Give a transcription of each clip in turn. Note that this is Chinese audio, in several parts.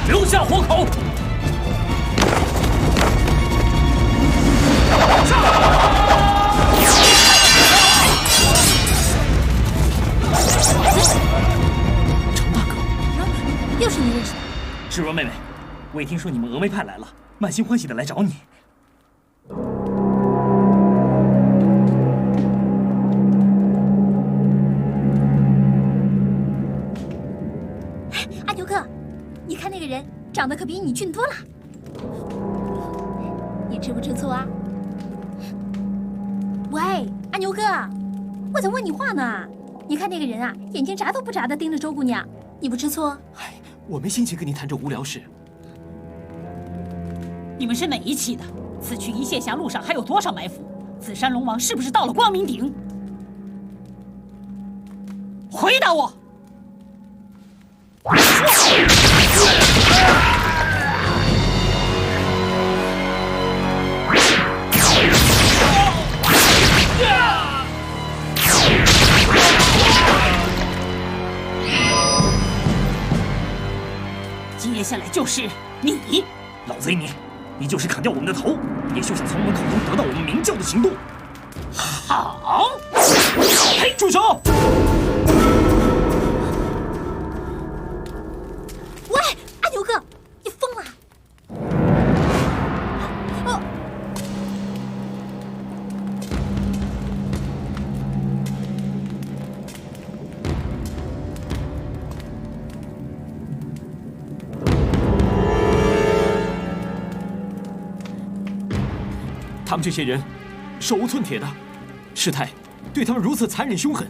留下活口！程大哥，又是你认识的？芷若妹妹，我也听说你们峨眉派来了，满心欢喜的来找你。阿牛哥，你看那个人长得可比你俊多了，你吃不吃醋啊？喂，阿牛哥，我在问你话呢。你看那个人啊，眼睛眨都不眨的盯着周姑娘，你不吃醋？哎，我没心情跟你谈这无聊事。你们是哪一期的？此去一线峡路上还有多少埋伏？紫山龙王是不是到了光明顶？回答我！接下来就是你，老贼你就是砍掉我们的头，也休想从我们口中得到我们明教的行动。好！嘿，住手！喂，阿牛哥，你疯了？他们这些人手无寸铁的，师太对他们如此残忍凶狠，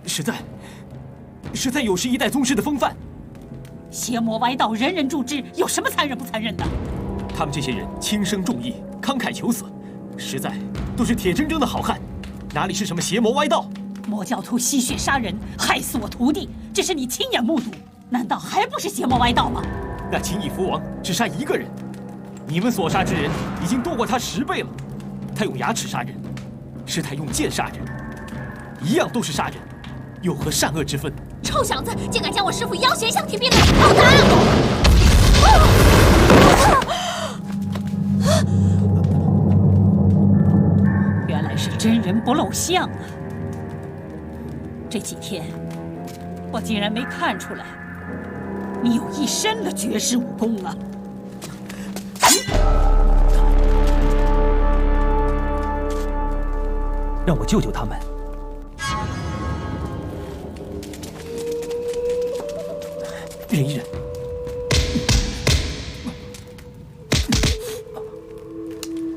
实在有失一代宗师的风范。邪魔歪道，人人诛之，有什么残忍不残忍的？他们这些人轻生重义，慷慨求死，实在都是铁铮铮的好汉，哪里是什么邪魔歪道？魔教徒吸血杀人，害死我徒弟，这是你亲眼目睹，难道还不是邪魔歪道吗？那秦义福王只杀一个人，你们所杀之人已经多过他10倍了。他用牙齿杀人，师太用剑杀人，一样都是杀人，有何善恶之分？臭小子，竟敢将我师父要挟相提并论，好打！原来是真人不露相啊！这几天我竟然没看出来，你有一身的绝世武功啊！让我救救他们。忍一忍。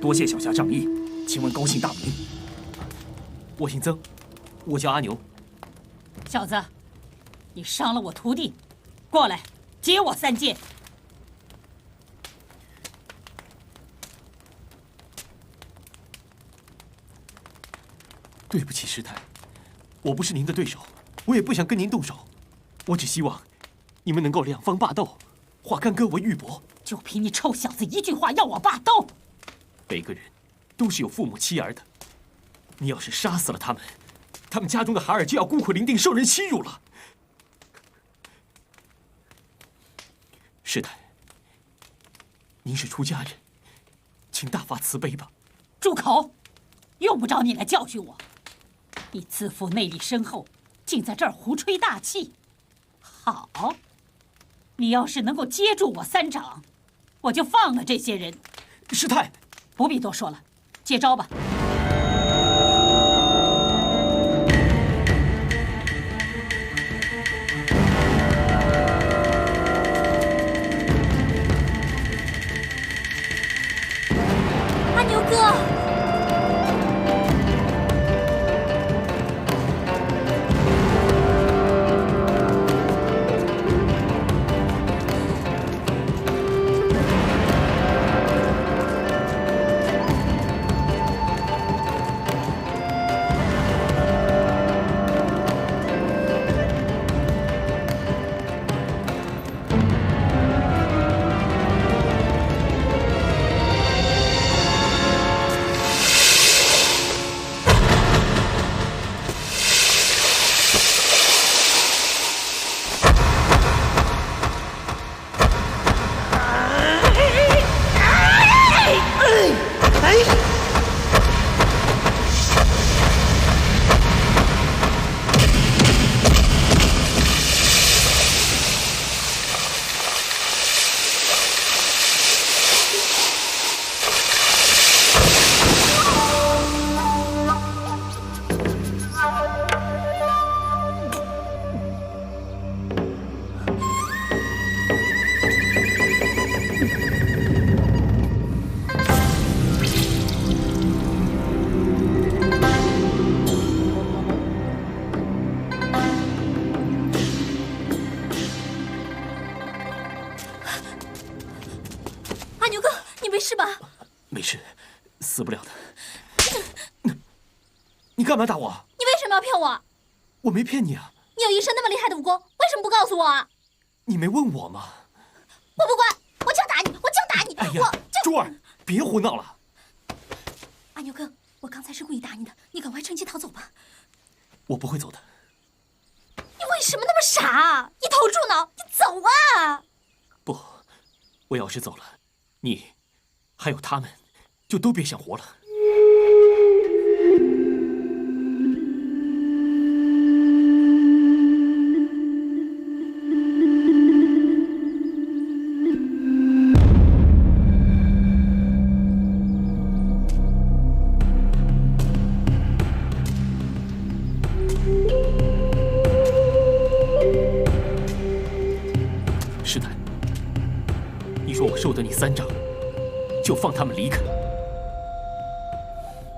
多谢小侠仗义，请问高姓大名？我姓曾，我叫阿牛。小子，你伤了我徒弟，过来接我3剑。对不起，师太，我不是您的对手，我也不想跟您动手，我只希望你们能够两方霸斗，化干戈为玉帛。就凭你臭小子一句话要我霸斗？每个人都是有父母妻儿的，你要是杀死了他们，他们家中的孩儿就要孤苦伶仃，受人欺辱了。师太，您是出家人，请大发慈悲吧。住口！用不着你来教训我。你自负内力深厚，竟在这儿胡吹大气。好，你要是能够接住我3掌，我就放了这些人。师太，不必多说了，接招吧。阿牛哥。牛哥，你没事吧？没事，死不了的。你干嘛打我？你为什么要骗我？我没骗你啊！你有一身那么厉害的武功，为什么不告诉我啊？你没问我吗？我不管，我就打你，我就打你！哎呀，珠儿，别胡闹了！阿牛哥，我刚才是故意打你的，你赶快趁机逃走吧。我不会走的。你为什么那么傻？你投住脑，你走啊！不，我要是走了，你，还有他们，就都别想活了。师太，你说我受得你3掌，就放他们离开。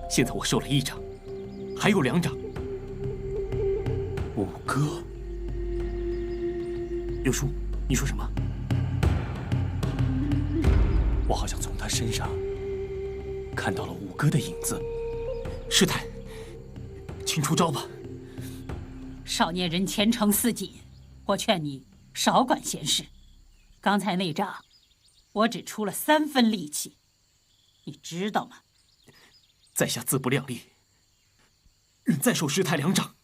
现在我受了1掌，还有2掌。五哥，六叔，你说什么？我好像从他身上看到了五哥的影子。师太，请出招吧。少年人前程似锦，我劝你少管闲事。刚才那仗，我只出了3分力气，你知道吗？在下自不量力，愿再受师太2掌。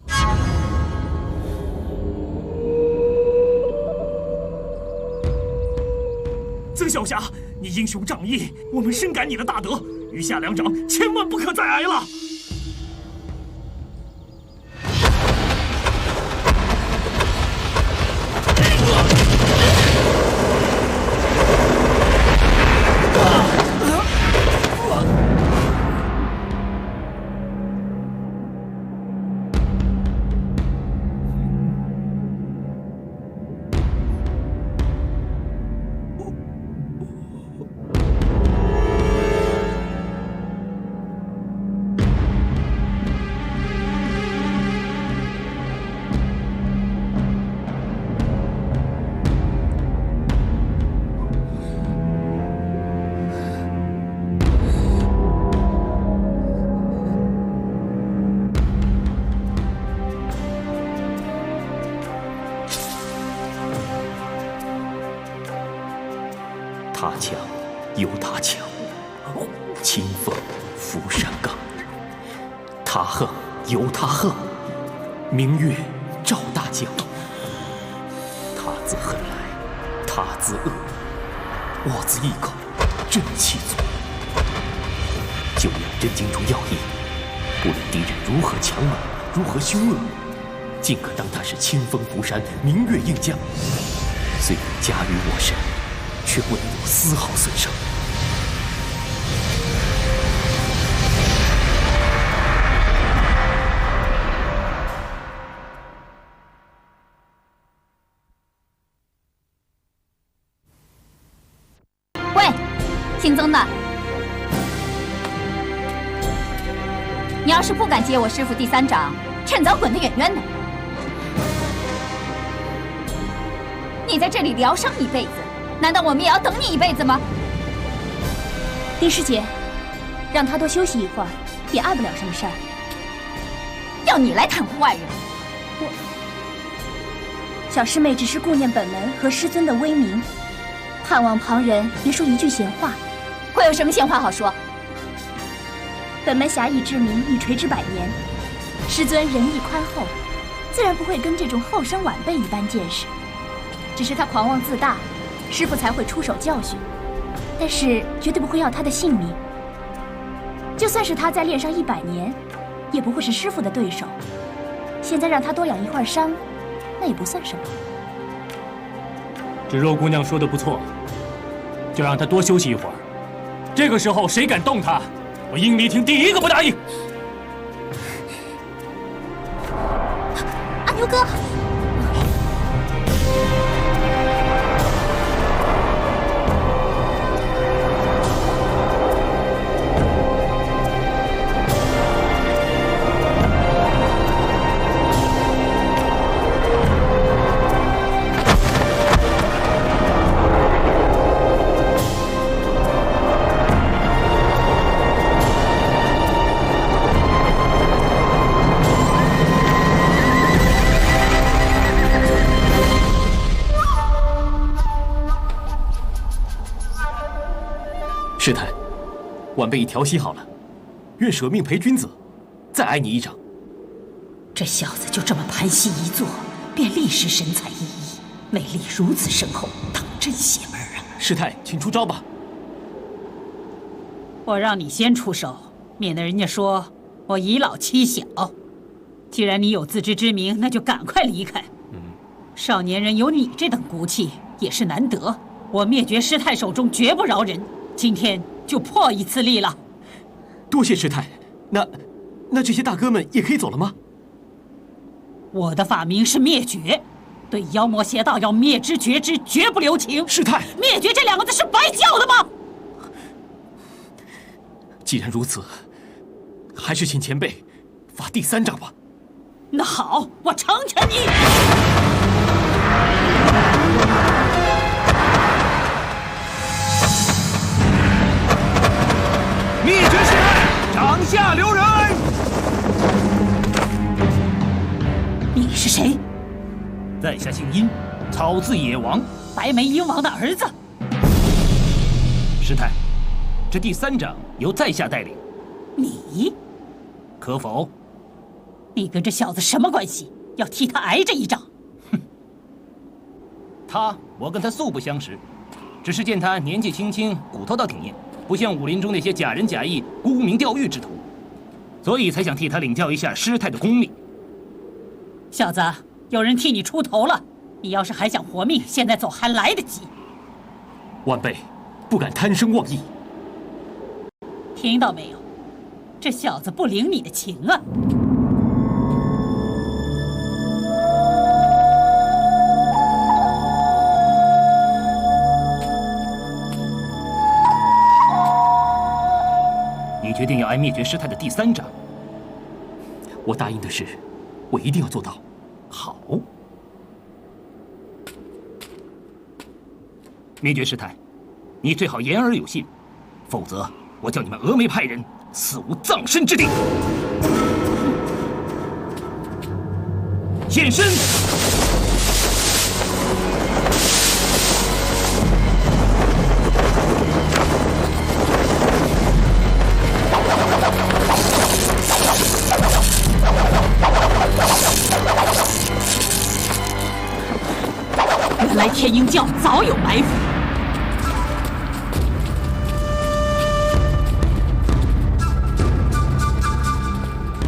曾小侠，你英雄仗义，我们深感你的大德。余下2掌，千万不可再挨了。他强由他强，清风拂山岗；他横由他横，明月照大江。他自恨来，他自恶，我自一口真气足。就要真精出要义，不论敌人如何强猛，如何凶恶，尽可当他是清风拂山，明月映江。虽然家于我身，却不能有丝毫损伤。喂，姓曾的，你要是不敢接我师父第3掌，趁早滚得远远的。你在这里疗伤一辈子，难道我们也要等你一辈子吗？林师姐，让他多休息一会儿，也碍不了什么事儿。要你来袒护外人，小师妹只是顾念本门和师尊的威名，盼望旁人别说一句闲话。会有什么闲话好说？本门侠义之名已垂之100年，师尊仁义宽厚，自然不会跟这种后生晚辈一般见识。只是他狂妄自大，师父才会出手教训，但是绝对不会要他的性命。就算是他再练上100年，也不会是师父的对手。现在让他多养一会儿伤，那也不算什么。芷若姑娘说的不错，就让她多休息一会儿。这个时候谁敢动她，我英离厅第一个不答应。阿牛哥。师太，晚辈已调息好了，愿舍命陪君子，再挨你一掌。这小子就这么盘膝一坐，便立时神采奕奕，内力如此深厚，当真邪门啊！师太，请出招吧。我让你先出手，免得人家说我以老欺小。既然你有自知之明，那就赶快离开。少年人有你这等骨气也是难得，我灭绝师太手中绝不饶人。今天就破一次例了。多谢师太。那这些大哥们也可以走了吗？我的法名是灭绝，对妖魔邪道要灭之绝之，绝不留情。师太，灭绝这2个字是白叫的吗？既然如此，还是请前辈罚第3掌吧。那好，我成全你。灭绝师太，掌下留人。你是谁？在下姓殷，草字野王，白眉鹰王的儿子。师太，这第3掌由在下带领，你可否？你跟这小子什么关系？要替他挨这一掌？我跟他素不相识，只是见他年纪轻轻，骨头倒挺硬，不像武林中那些假仁假义、沽名钓誉之徒，所以才想替他领教一下师太的功力。小子，有人替你出头了，你要是还想活命，现在走还来得及。晚辈不敢贪生妄意。听到没有？这小子不领你的情啊！你决定要挨灭绝师太的第3掌？我答应的事，我一定要做到。好。灭绝师太，你最好言而有信，否则我叫你们峨眉派人死无葬身之地。现身！原来天鹰教早有埋伏。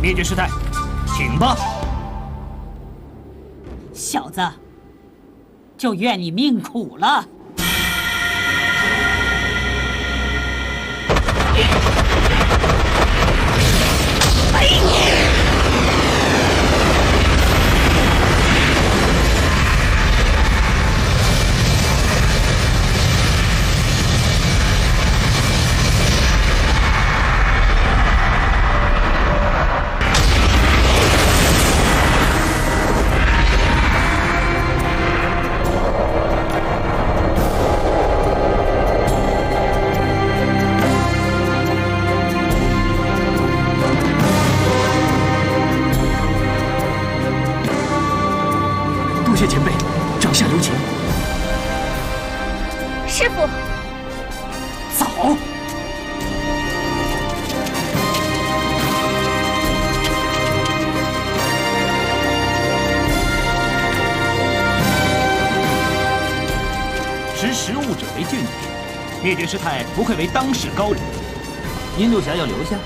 灭绝师太，请吧。小子，就怨你命苦了。多谢前辈，掌下留情。师傅，走。识时务者为俊杰，灭绝师太不愧为当世高人。殷路侠要留下。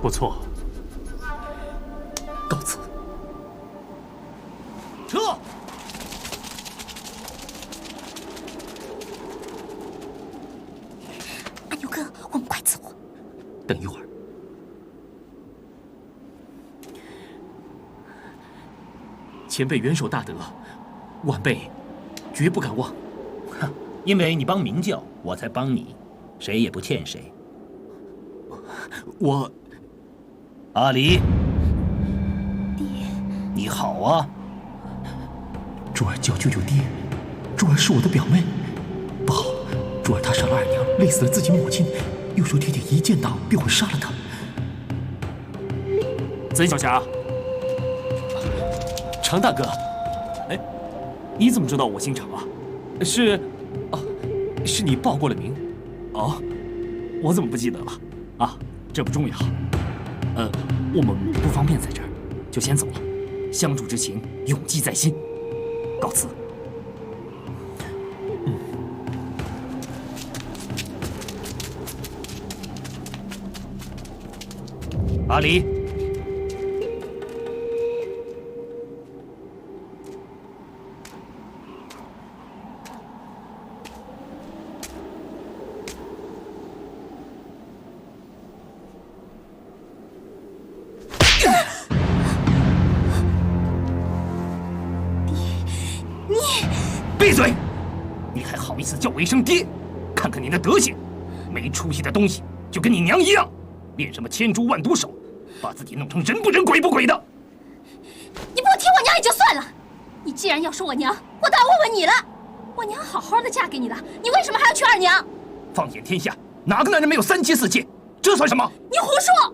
不错，告辞。撤！阿牛哥，我们快走。等一会儿。前辈元首大德，晚辈绝不敢忘。因为你帮明教，我才帮你，谁也不欠谁。我，阿离，爹，你好啊！珠儿叫舅舅爹，珠儿是我的表妹，不好，珠儿她杀了二娘，累死了自己母亲，又说爹爹一见到便会杀了她。曾小霞，常大哥，哎，你怎么知道我姓常啊？是你报过了名。哦，我怎么不记得了？啊，这不重要。我们不方便在这儿，就先走了。相助之情永记在心。告辞。阿离，闭嘴！你还好意思叫我一声爹？看看你的德行，没出息的东西，就跟你娘一样，练什么千珠万毒手，把自己弄成人不人鬼不鬼的。你不提我娘也就算了，你既然要说我娘，我倒要问问你了。我娘好好的嫁给你了，你为什么还要娶二娘？放眼天下，哪个男人没有3妻4妾？这算什么？你胡说！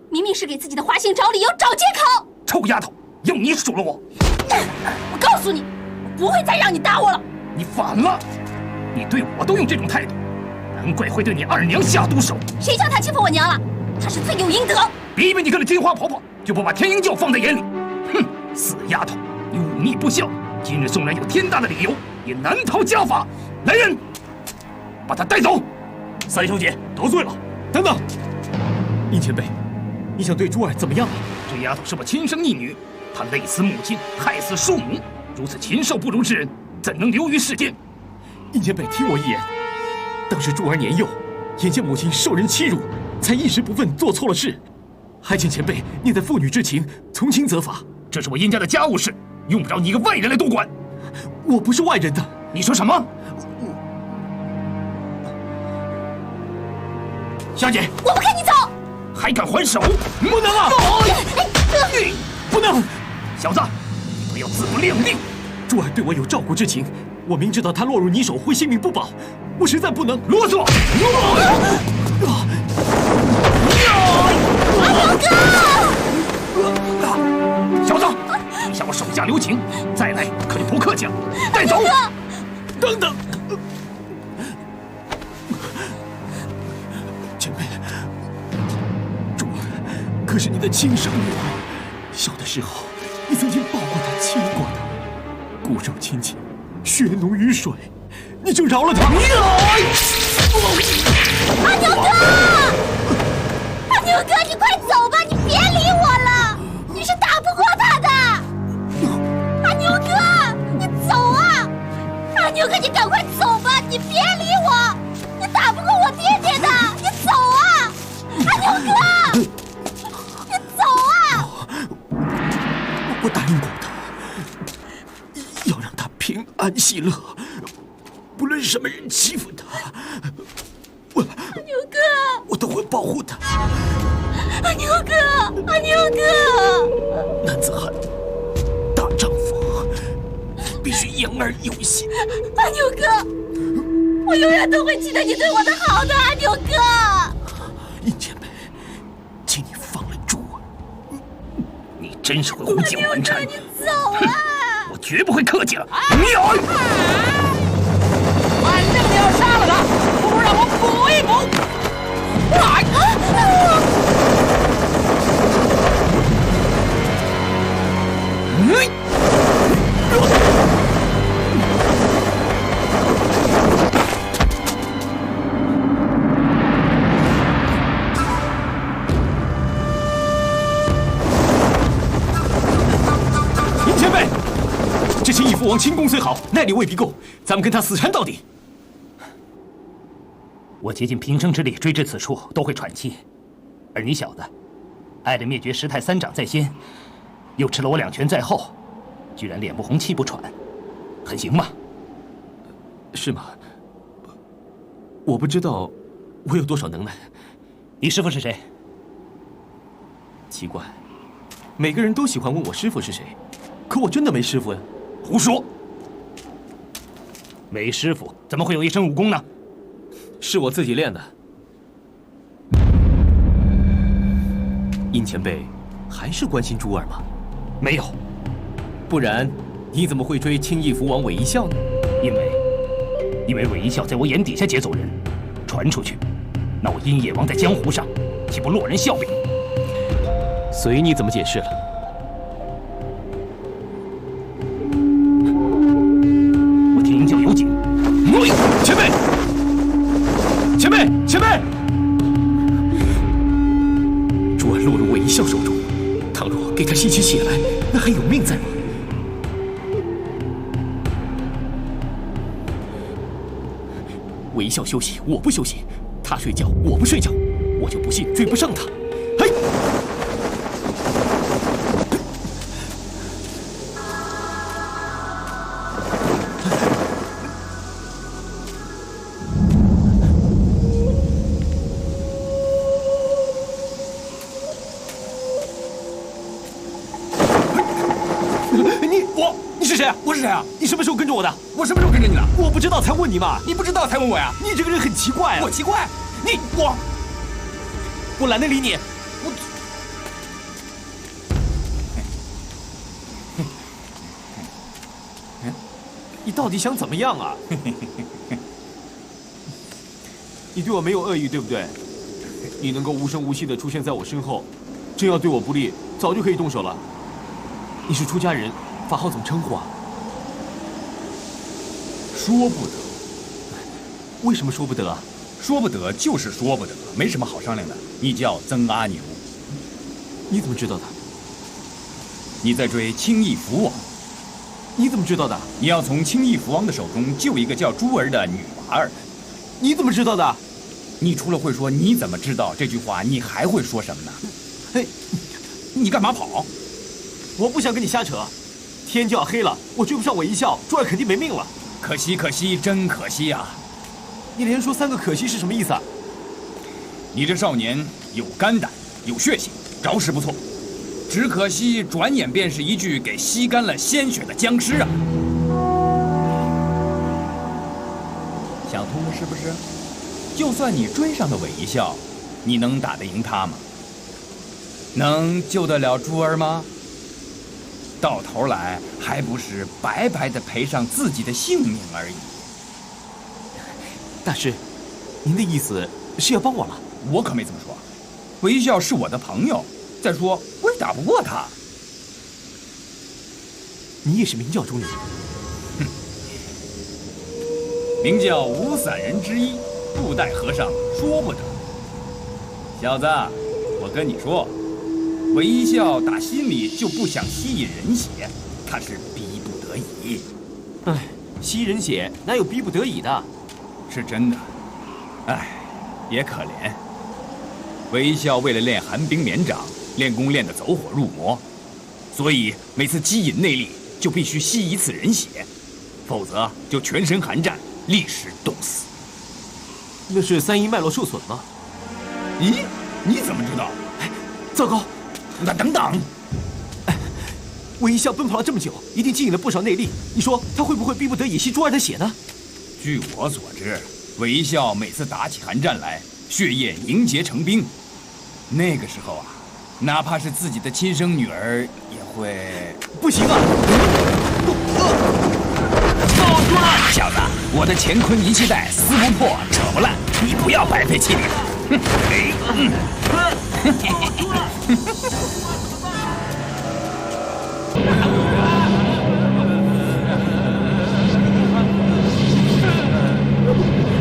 明明是给自己的花心找理由、找借口。臭丫头，要你数了我！我告诉你，我不会再让你打我了。你反了！你对我都用这种态度，难怪会对你二娘下毒手。谁叫她欺负我娘了？她是罪有应得。别以为你跟了金花婆婆就不把天鹰教放在眼里。哼，死丫头，你忤逆不孝，今日纵然有天大的理由，也难逃家法。来人，把她带走。三兄姐得罪了。等等，殷前辈，你想对珠儿怎么样啊？这丫头是我亲生义女，她累死母亲，害死庶母，如此禽兽不如之人，怎能留于世间？殷前辈，听我一言。当时珠儿年幼，眼见母亲受人欺辱，才一时不忿做错了事，还请前辈念在父女之情，从轻责罚。这是我殷家的家务事，用不着你一个外人来多管。我不是外人的。你说什么？小姐，我不跟你走。还敢还手？不能啊！不能！小子，你不要自不量力。珠儿对我有照顾之情，我明知道她落入你手会性命不保，我实在不能啰嗦。阿牛哥！小子，你向我手下留情，再来可就不客气了。带走！等等，前辈，珠儿可是你的亲生女儿，小的时候你曾经抱过她、亲过她。骨肉亲情，血浓于水，你就饶了他？阿牛哥，阿牛哥，你快走吧，你别理我了，你是打不过他的。阿牛哥，你走啊！阿牛哥，你赶快走吧，你别理我，你打不过我爹爹的，你走啊！阿牛哥，你走啊！我答应过他。要让他平安喜乐，不论什么人欺负他，阿牛哥，我都会保护他。阿牛哥，阿牛哥，男子汉，大丈夫必须言而有信。阿牛哥，我永远都会记得你对我的好的，阿牛哥。殷前辈，请你放了珠儿。你真是会胡搅蛮缠。你走啊！我绝不会客气了。反正你要杀了他，不如让我补一补。殷前辈，这秦义父王轻功虽好，耐力未必够，咱们跟他死缠到底。我竭尽平生之力追至此处，都会喘气，而你小子，碍着灭绝师太3掌在先，又吃了我2拳在后，居然脸不红气不喘，很行吗？是吗？我不知道我有多少能耐。你师父是谁？奇怪，每个人都喜欢问我师父是谁，可我真的没师父呀。胡说！没师傅怎么会有一身武功呢？是我自己练的。殷前辈还是关心珠儿吗？没有。不然，你怎么会追轻易福王韦一笑呢？因为韦一笑在我眼底下劫走人，传出去，那我阴野王在江湖上岂不落人笑柄？随你怎么解释了。我天鹰教有警。前辈，前辈，前辈！朱安落入韦一笑手中，倘若给他吸起血来，那还有命在吗？韦一笑休息，我不休息；他睡觉，我不睡觉，我就不信追不上他。嘿！你是谁啊？我是谁啊？你什么时候跟着我的？我什么时候跟着你的？我不知道才问你嘛。你不知道才问我呀？你这个人很奇怪啊！我奇怪？我懒得理你。你到底想怎么样啊？你对我没有恶意，对不对？你能够无声无息地出现在我身后，真要对我不利，早就可以动手了。你是出家人，法号怎么称呼啊？说不得。为什么说不得啊？说不得就是说不得，没什么好商量的。你叫曾阿牛。你怎么知道的？你在追轻易福王。你怎么知道的？你要从轻易福王的手中救一个叫珠儿的女娃儿。你怎么知道的？你除了会说你怎么知道这句话，你还会说什么呢？嘿，你干嘛跑？我不想跟你瞎扯。天就要黑了，我追不上韦一笑，珠儿肯定没命了。可惜，可惜，真可惜啊！你连说3个可惜是什么意思啊？你这少年有肝胆，有血性，着实不错。只可惜，转眼便是一具给吸干了鲜血的僵尸啊！想通了是不是？就算你追上了韦一笑，你能打得赢他吗？能救得了珠儿吗？到头来还不是白白的赔上自己的性命而已。大师，您的意思是要帮我了？我可没这么说。韦一笑是我的朋友，再说我也打不过他。你也是明教中人。哼，明教无散人之一，布袋和尚说不得。小子，我跟你说，韦一笑打心里就不想吸引人血，他是逼不得已。哎，吸人血哪有逼不得已的？是真的。哎，也可怜。韦一笑为了练寒冰绵掌，练功练得走火入魔，所以每次激引内力就必须吸一次人血，否则就全身寒战，立时冻死。那是3阴脉络受损吗？咦，你怎么知道？哎，糟糕！那等等，韦一笑奔跑了这么久，一定积引了不少内力。你说他会不会逼不得已吸珠儿的血呢？据我所知，韦一笑每次打起寒战来，血液凝结成冰，那个时候啊，哪怕是自己的亲生女儿也会……不行啊！小子，我的乾坤一气带撕不破，扯不烂，你不要白费气力了。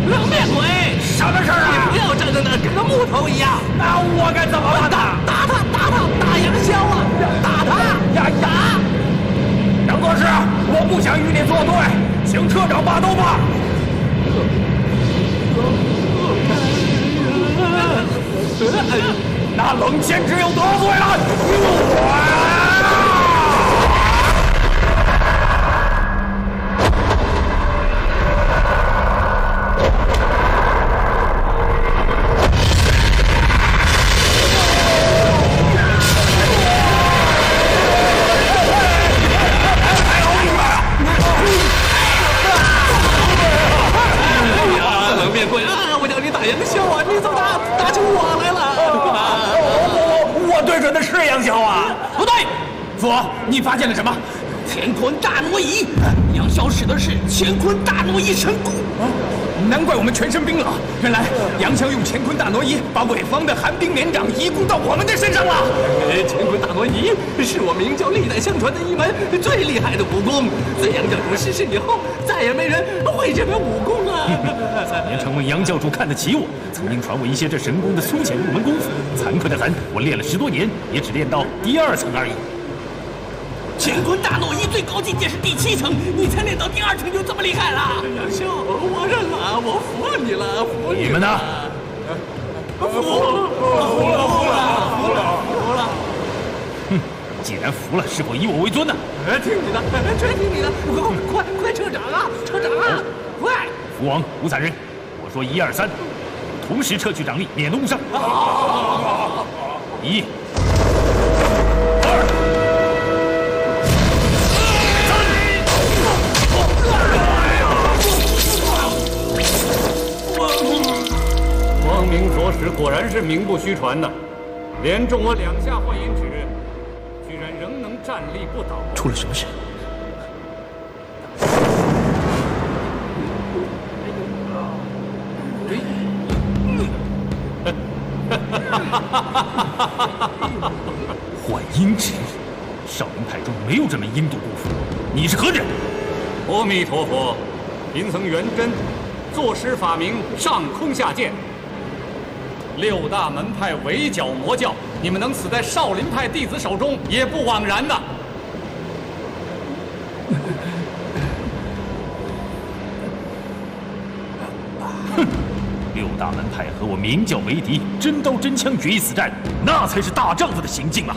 冷面鬼，什么事儿啊？你不要站在那儿跟个木头一样。那我该怎么办呢？打他，打他，打杨逍啊！打他呀！打！杨国师，我不想与你作对，请特掌把刀吧。那冷千只有得罪了我。冷面鬼啊！我叫你打杨逍啊，你怎么打起我来了？我对准的是杨逍啊！不对，佛，你发现了什么？乾坤大挪移。杨逍使的是乾坤大挪移神功。难怪我们全身冰冷，原来杨逍用乾坤大挪移把潍坊的寒冰绵掌移攻到我们的身上了。乾坤大挪移是我明教历代相传的一门最厉害的武功。自杨教主逝世以后，再也没人会这门武功了。早年传闻杨教主看得起我，曾经传我一些这神功的粗浅入门功夫，惭愧的很，我练了10多年，也只练到第2层而已。乾坤大挪移最高境界是第7层，你才练到第2层就这么厉害了？杨逍，我认了，我服了你了，服你们呢？服了。哼，既然服了，是否以我为尊呢？听你的，全听你的！快撤掌啊！撤掌啊！快！福王、吴散人，我说1、2、3，同时撤去掌力，免得误伤。1、2。光明左使果然是名不虚传呐，连中我2下幻影指，居然仍能站立不倒。出了什么事？幻音指，少林派中没有这门阴毒功夫，你是何人？阿弥陀佛，贫僧元真，作师法名上空下剑。6大门派围剿魔教，你们能死在少林派弟子手中，也不枉然呐。哼，6大门派和我明教为敌，真刀真枪决一死战，那才是大丈夫的行径啊！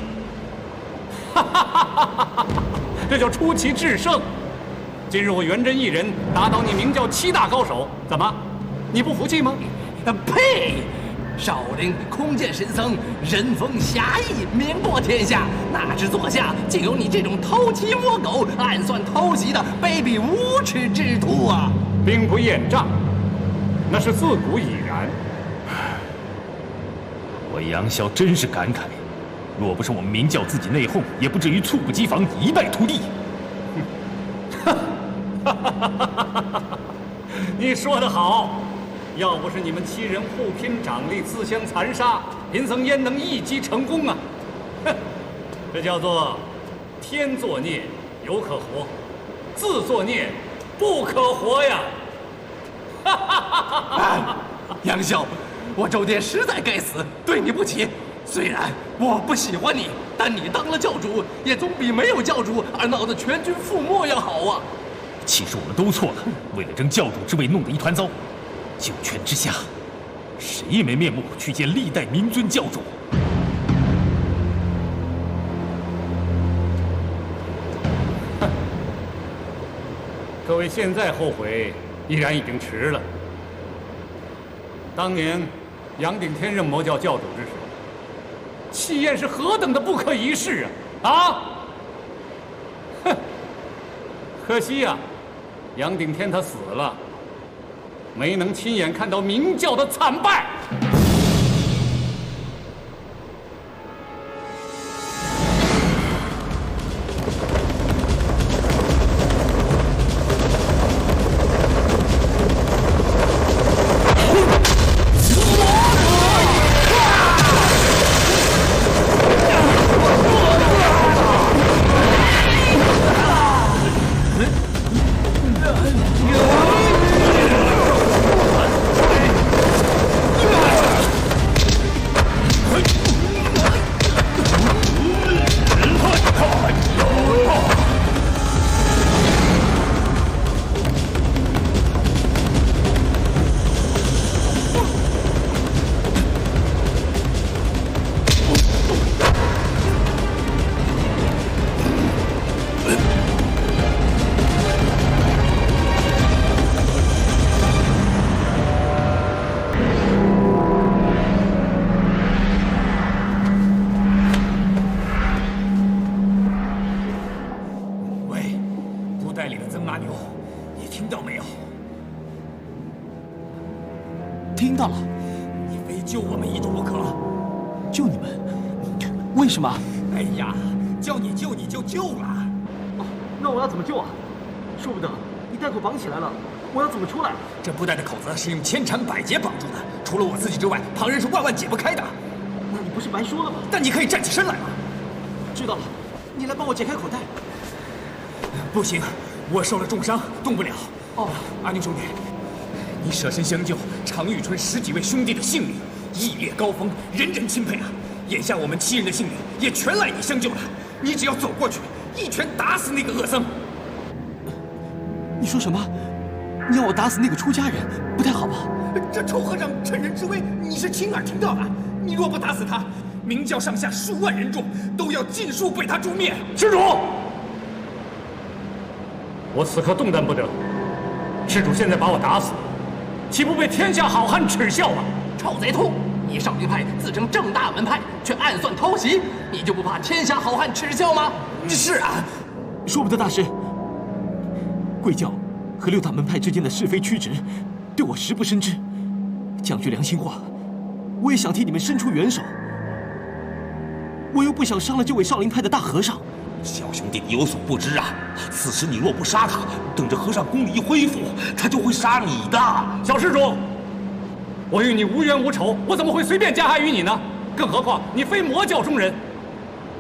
哈哈哈哈哈！这叫出奇制胜。今日我元真一人打倒你明教7大高手，怎么，你不服气吗？呸！少林空剑神僧人风侠义，名播天下，哪知座下竟有你这种偷鸡摸狗、暗算偷袭的卑鄙无耻之徒啊！兵不厌诈，那是自古已然。我杨逍真是感慨，若不是我们明教自己内讧，也不至于猝不及防，一败涂地。你说得好，要不是你们7人互拼掌力，自相残杀，贫僧焉能一击成功啊？哼，这叫做天作孽犹可活，自作孽不可活呀！杨逍，我周爹实在该死，对你不起。虽然我不喜欢你，但你当了教主，也总比没有教主而闹得全军覆没要好啊！其实我们都错了，为了争教主之位，弄得一团糟。九泉之下，谁也没面目去见历代明尊教主。各位现在后悔，依然已经迟了。当年杨顶天任魔教教主之时，气焰是何等的不可一世啊！啊！哼，可惜呀，杨顶天他死了，没能亲眼看到明教的惨败。听到了，你非救我们一种不可。救你们？为什么？哎呀，叫你救你就救了。那我要怎么救啊？说不得一袋口绑起来了，我要怎么出来？这布袋的口子是用千缠百结绑住的，除了我自己之外，旁人是万万解不开的。那你不是白说了吗？但你可以站起身来嘛。知道了，你来帮我解开口袋。不行，我受了重伤，动不了。哦，阿宁兄弟，你舍身相救常遇春10几位兄弟的性命，义烈高峰，人人钦佩啊！眼下我们7人的性命也全赖你相救了。你只要走过去，一拳打死那个恶僧。你说什么？你要我打死那个出家人，不太好吧？这臭和尚趁人之危，你是亲耳听到的。你若不打死他，明教上下数万人众都要尽数被他诛灭。施主，我此刻动弹不得。施主现在把我打死，岂不被天下好汉耻笑吗？臭贼秃！你少林派自称正大门派，却暗算偷袭，你就不怕天下好汉耻笑吗？是啊，说不得大师，贵教和6大门派之间的是非曲直，对我实不深知。讲句良心话，我也想替你们伸出援手，我又不想伤了这位少林派的大和尚。小兄弟，你有所不知啊！此时你若不杀他，等着和尚功力一恢复，他就会杀你的。小施主，我与你无冤无仇，我怎么会随便加害于你呢？更何况你非魔教中人，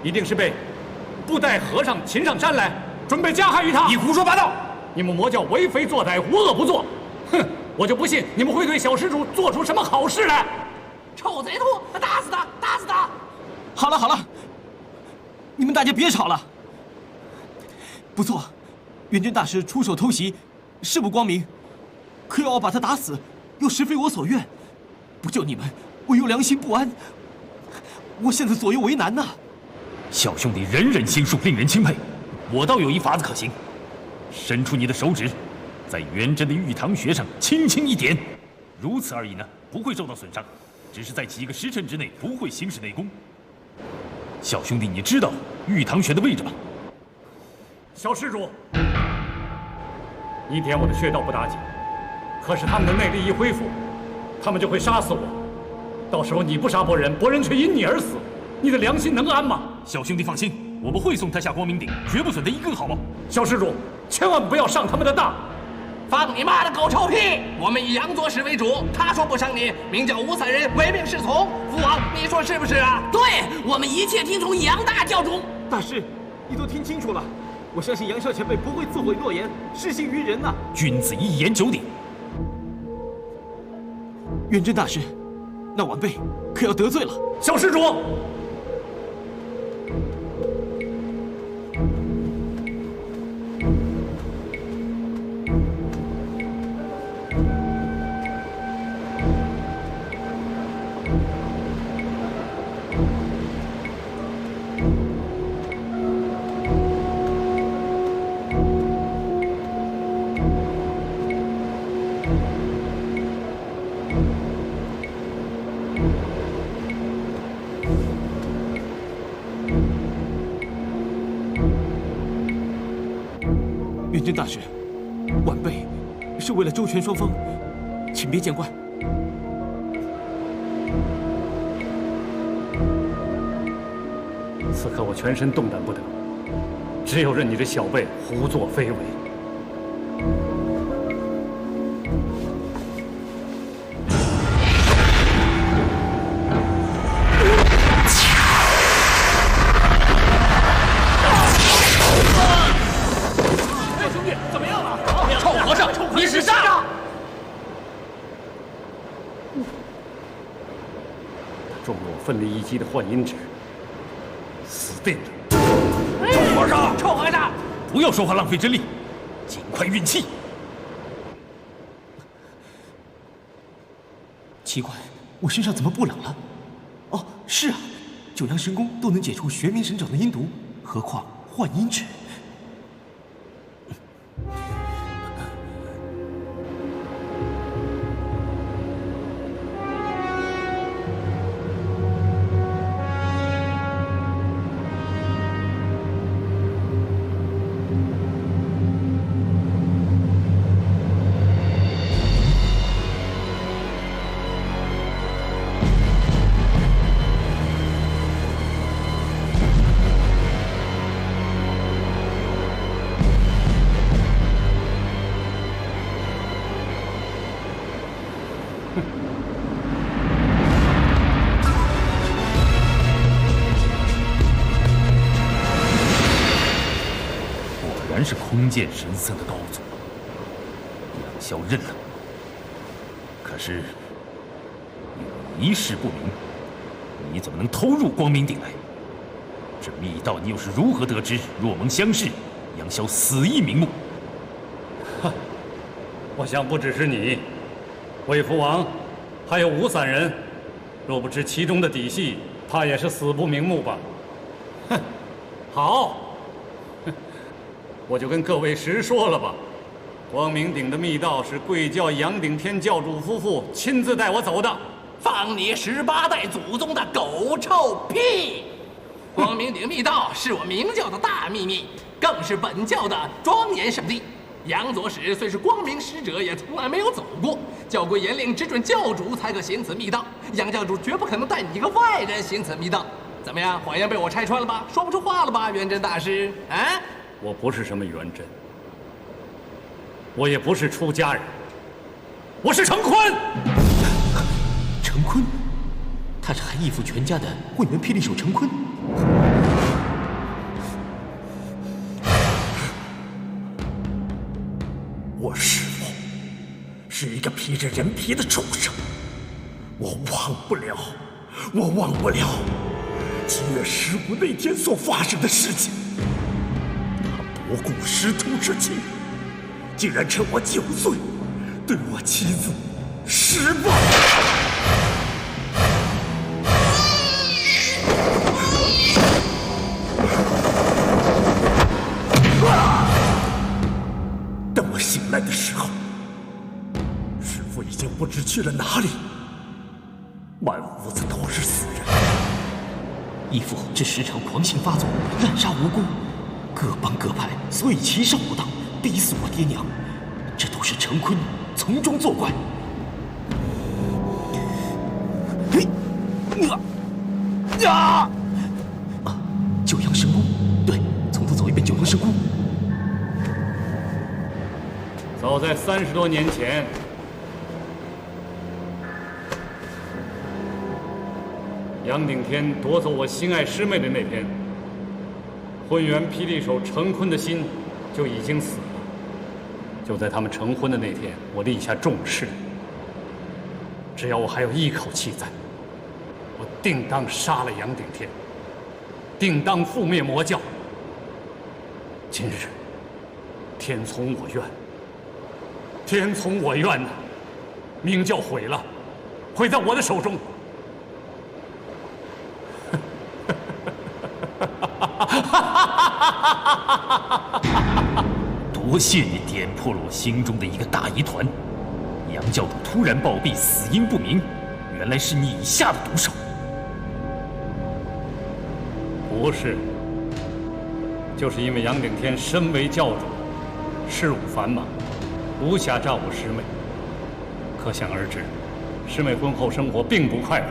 一定是被布袋和尚擒上山来，准备加害于他。你胡说八道！你们魔教为非作歹，无恶不作。哼，我就不信你们会对小施主做出什么好事来。臭贼秃，打死他，打死他！好了好了，你们大家别吵了。不错，元真大师出手偷袭，是不光明，可要我把他打死，又实非我所愿。不救你们，我又良心不安。我现在左右为难呐。小兄弟人人心术，令人钦佩。我倒有一法子可行，伸出你的手指，在元真的玉堂穴上轻轻一点，如此而已呢，不会受到损伤，只是在几个时辰之内不会行使内功。小兄弟，你知道玉堂穴的位置吗？小施主，你点我的穴道不打紧，可是他们的内力一恢复，他们就会杀死我。到时候你不杀伯仁，伯仁却因你而死，你的良心能安吗？小兄弟放心，我们会送他下光明顶，绝不损他一根毫毛。小施主，千万不要上他们的当！放你妈的狗臭屁！我们以杨左使为主，他说不伤你，明教无散人唯命是从。父王，你说是不是啊？对，我们一切听从杨大教主。大师，你都听清楚了。我相信杨少前辈不会自毁诺言，失信于人呐。君子一言九鼎。元真大师，那晚辈可要得罪了。小施主，元真大师，晚辈是为了周全双方，请别见怪。此刻我全身动弹不得，只有任你这小辈胡作非为。中了我奋力一击的幻音指，死定了！臭和尚，臭和尚，不要说话浪费真力，尽快运气。奇怪，我身上怎么不冷了？哦，是啊，九阳神功都能解除玄冥神掌的阴毒，何况幻音指？然是空剑神僧的高祖，杨逍认了。可是你一事不明，你怎么能偷入光明顶来？这密道你又是如何得知？若蒙相识，杨逍死亦瞑目。哼，我想不只是你，魏福王，还有吴散人，若不知其中的底细，怕也是死不瞑目吧。哼，好。我就跟各位实说了吧，光明顶的密道是贵教杨顶天教主夫妇亲自带我走的。放你18代祖宗的狗臭屁！光明顶密道是我明教的大秘密，更是本教的庄严圣地。杨左使虽是光明使者，也从来没有走过。教规严令，只准教主才可行此密道。杨教主绝不可能带你一个外人行此密道。怎么样，谎言被我拆穿了吧？说不出话了吧，元真大师？啊？我不是什么元真，我也不是出家人，我是成坤。成坤，他是韩义父全家的慧门霹雳手成坤。我师父是一个披着人皮的畜生，我忘不了7月15那天所发生的事情。不顾师徒之情，竟然趁我9岁，对我妻子施暴。等我醒来的时候，师父已经不知去了哪里，满屋子都是死人。义父这时常狂性发作，滥杀无辜。各帮各派所以齐上我当，逼死我爹娘，这都是成坤从中作怪。九阳神功，对，从头走一遍九阳神功。早在30多年前，杨顶天夺走我心爱师妹的那天，混元霹雳手成坤的心就已经死了。就在他们成婚的那天，我立下重誓，只要我还有一口气在，我定当杀了杨顶天，定当覆灭魔教。今日天从我愿，天从我愿呐！明教毁了，毁在我的手中。多谢你点破了我心中的一个大疑团。杨教主突然暴毙，死因不明，原来是你下的毒手。不是，就是因为杨顶天身为教主，事务繁忙，无暇照顾师妹。可想而知，师妹婚后生活并不快活。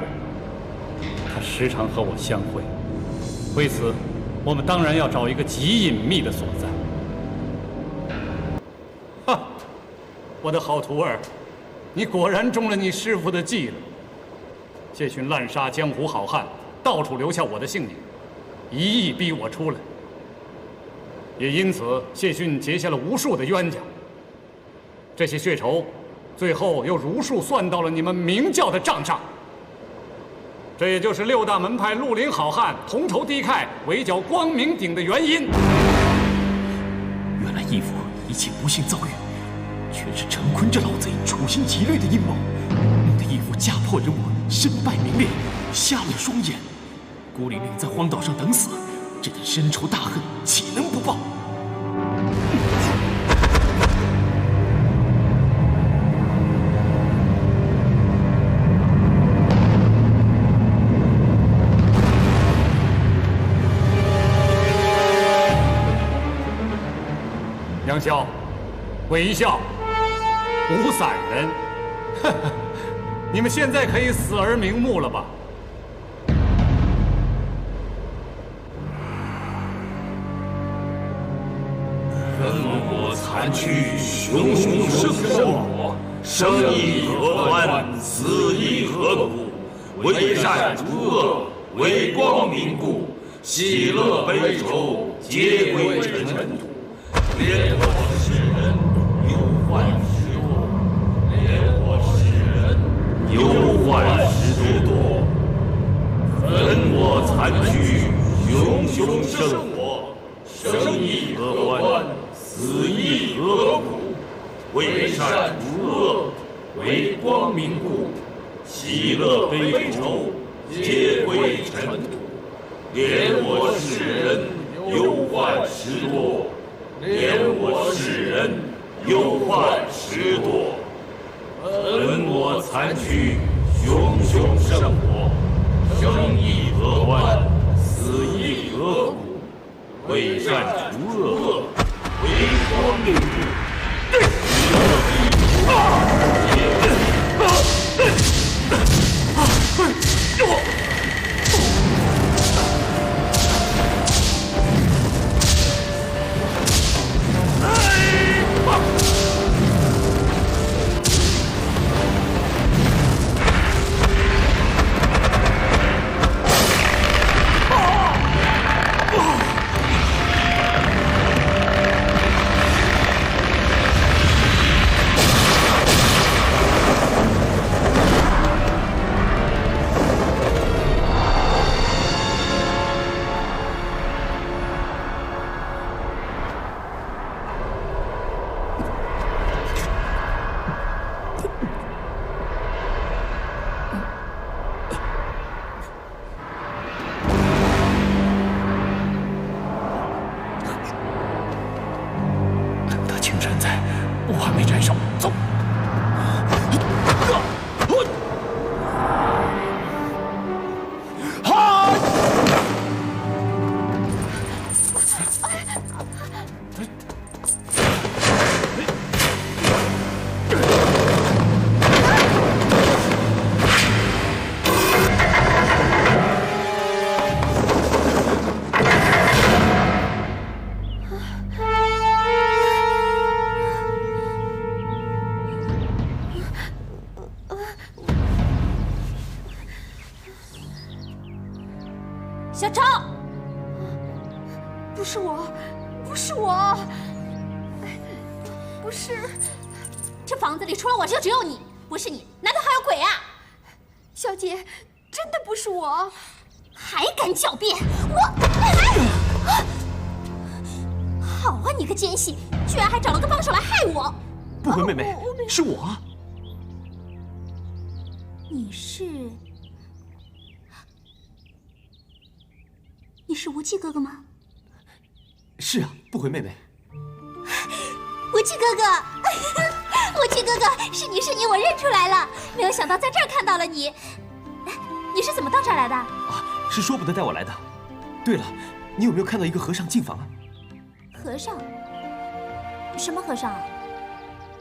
她时常和我相会，为此，我们当然要找一个极隐秘的所在。哈，我的好徒儿，你果然中了你师父的计了。谢逊滥杀江湖好汉，到处留下我的姓名，一意逼我出来。也因此，谢逊结下了无数的冤家。这些血仇，最后又如数算到了你们明教的账上。这也就是6大门派绿林好汉同仇敌忾，围剿光明顶的原因。原来义父一切不幸遭遇，全是成坤这老贼处心积虑的阴谋，弄得义父家破人亡，身败名裂，瞎了双眼，孤零零在荒岛上等死，这点深仇大恨岂能不报？杨逍、韦孝、吴散人，呵呵，你们现在可以死而瞑目了吧？烽火残躯，熊熊生火，生亦何欢，死亦何苦？为善除恶，为光明故，喜乐悲愁皆归尘土。何欢？此意何故？为善除恶，为光明故。喜乐悲愁，皆归尘土。怜我世人，忧患时多。怜我世人，忧患时多。本我残躯，熊熊生火。生亦何欢？死亦何故？为善除恶，为光明故。小丑，不是我，不是我，不是。这房子里除了我就只有你，不是你，难道还有鬼啊？小姐，真的不是我，还敢狡辩？好啊，你个奸细，居然还找了个帮手来害我！不回妹妹，是我啊。你是无忌哥哥吗？是啊，不回妹妹。无忌哥哥，无忌哥哥，是你，我认出来了。没有想到在这儿看到了你。你是怎么到这儿来的？啊，是说不得带我来的。对了，你有没有看到一个和尚进房啊？和尚？什么和尚啊？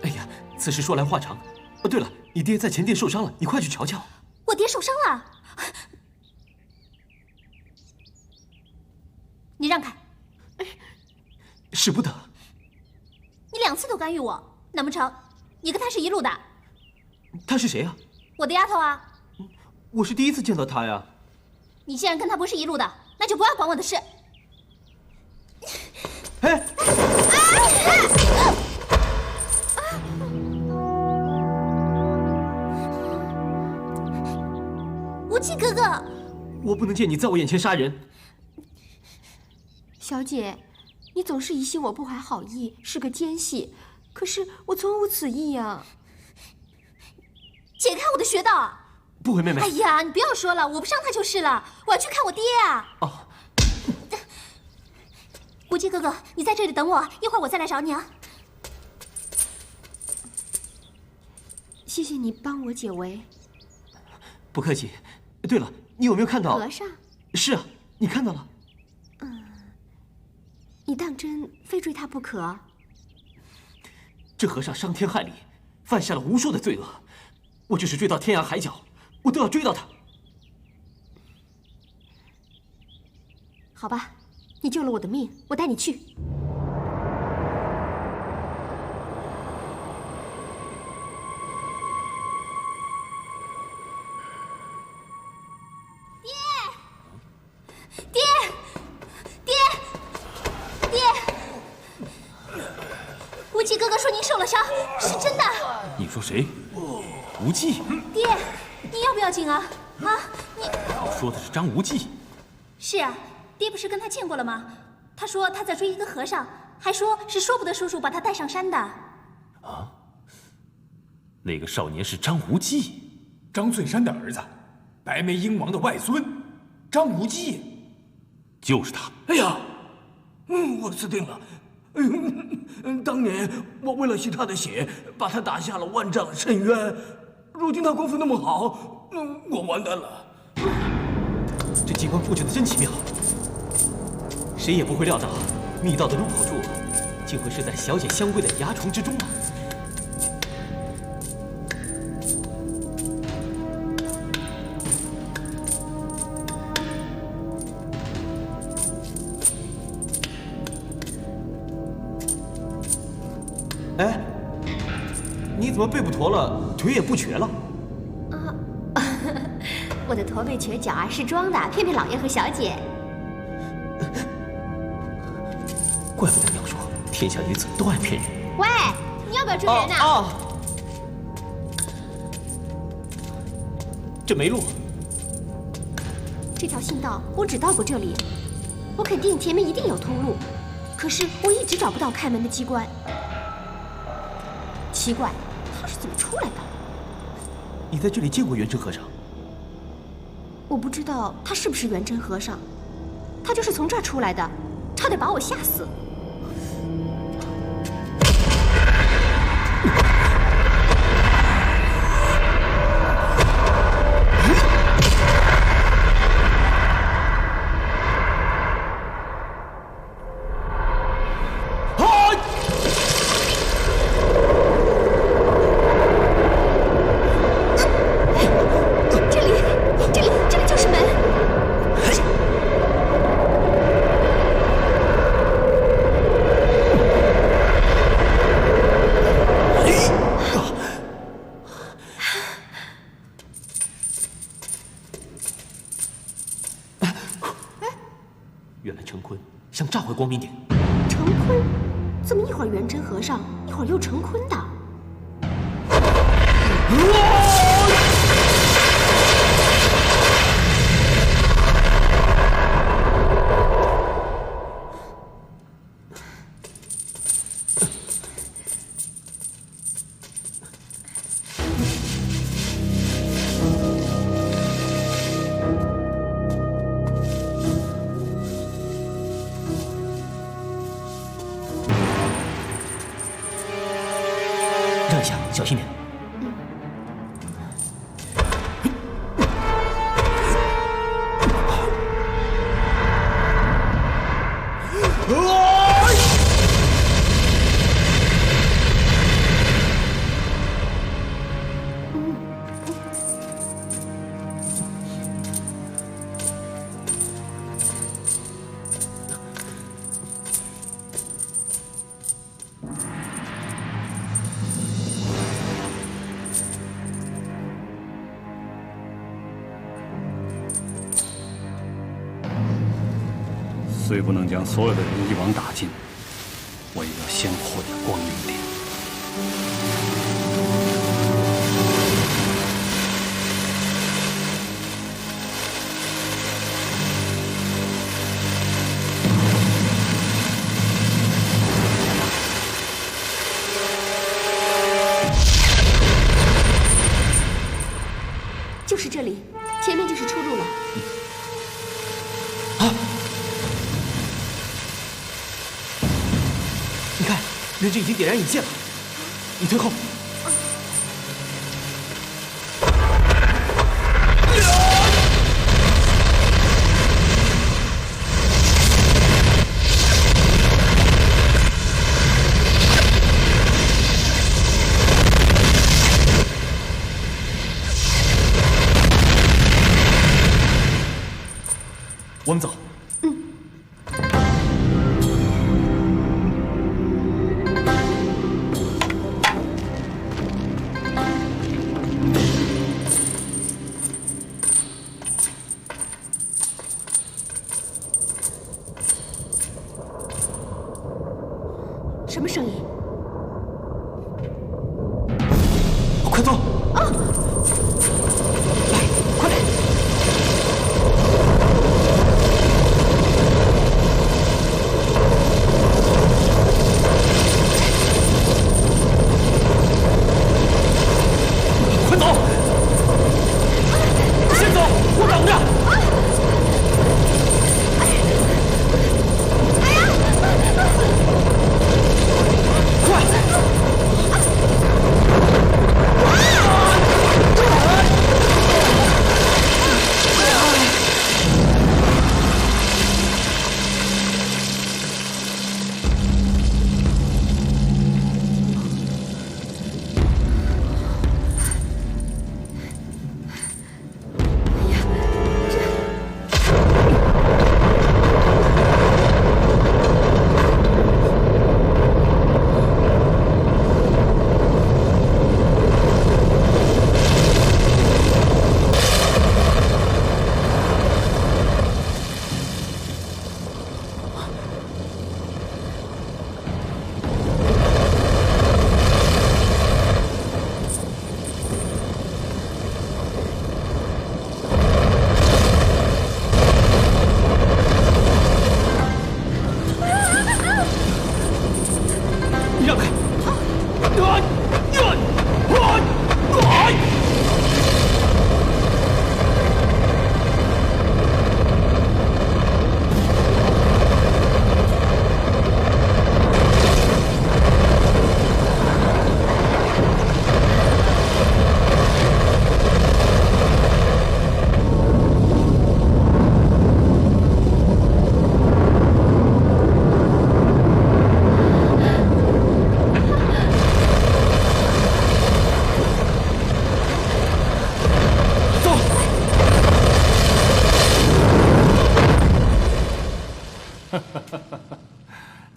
哎呀，此事说来话长。哦，对了，你爹在前殿受伤了，你快去瞧瞧。我爹受伤了。你让开！使不得。你2次都干预我，难不成你跟他是一路的？他是谁啊？我的丫头啊。我是第一次见到他呀。你既然跟他不是一路的，那就不要管我的事。哎！无忌哥哥，我不能见你在我眼前杀人。小姐，你总是疑心我不怀好意，是个奸细，可是我从无此意呀。解开我的穴道！不回妹妹。哎呀，你不要说了，我不伤他就是了。我要去看我爹啊！哦。无忌哥哥，你在这里等我，一会儿我再来找你啊。谢谢你帮我解围。不客气。对了，你有没有看到和尚？是啊，你看到了。你当真非追他不可？这和尚伤天害理，犯下了无数的罪恶。我就是追到天涯海角，我都要追到他。好吧，你救了我的命，我带你去。无忌哥哥说您受了伤，是真的。你说谁？无忌。爹，你要不要紧啊？啊，你说的是张无忌。是啊，爹不是跟他见过了吗？他说他在追一个和尚，还说是说不得叔叔把他带上山的。啊，那个少年是张无忌，张翠山的儿子，白眉鹰王的外孙，张无忌，就是他。哎呀，我死定了！当年我为了吸他的血，把他打下了万丈深渊。如今他功夫那么好，我完蛋了。这机关布置的真奇妙，谁也不会料到，密道的入口处，竟会是在小姐香闺的牙床之中啊！哎，你怎么背不驼了，腿也不瘸了？我的驼背瘸脚啊是装的，骗骗老爷和小姐。怪不得娘说天下女子都爱骗人。喂，你要不要追人呢？这没路。这条信道我只到过这里，我肯定前面一定有通路，可是我一直找不到开门的机关。奇怪，他是怎么出来的？你在这里见过元真和尚？我不知道他是不是元真和尚，他就是从这儿出来的，差点把我吓死。原来陈坤想炸毁光明殿。陈坤，怎么一会儿元真和尚，一会儿又陈坤的？让一下，小心点。虽不能将所有的人一网打尽，我也要先破掉光明殿。就是这里，前面就是出路了。你看，人质已经点燃引线了，你退后。我们走。什么声音？快走！啊！来，快点！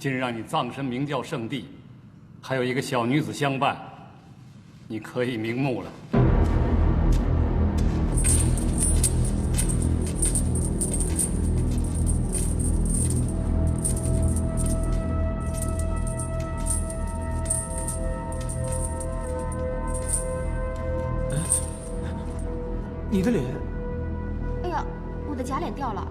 今日让你葬身明教圣地，还有一个小女子相伴，你可以瞑目了。你的脸……哎呀，我的假脸掉了。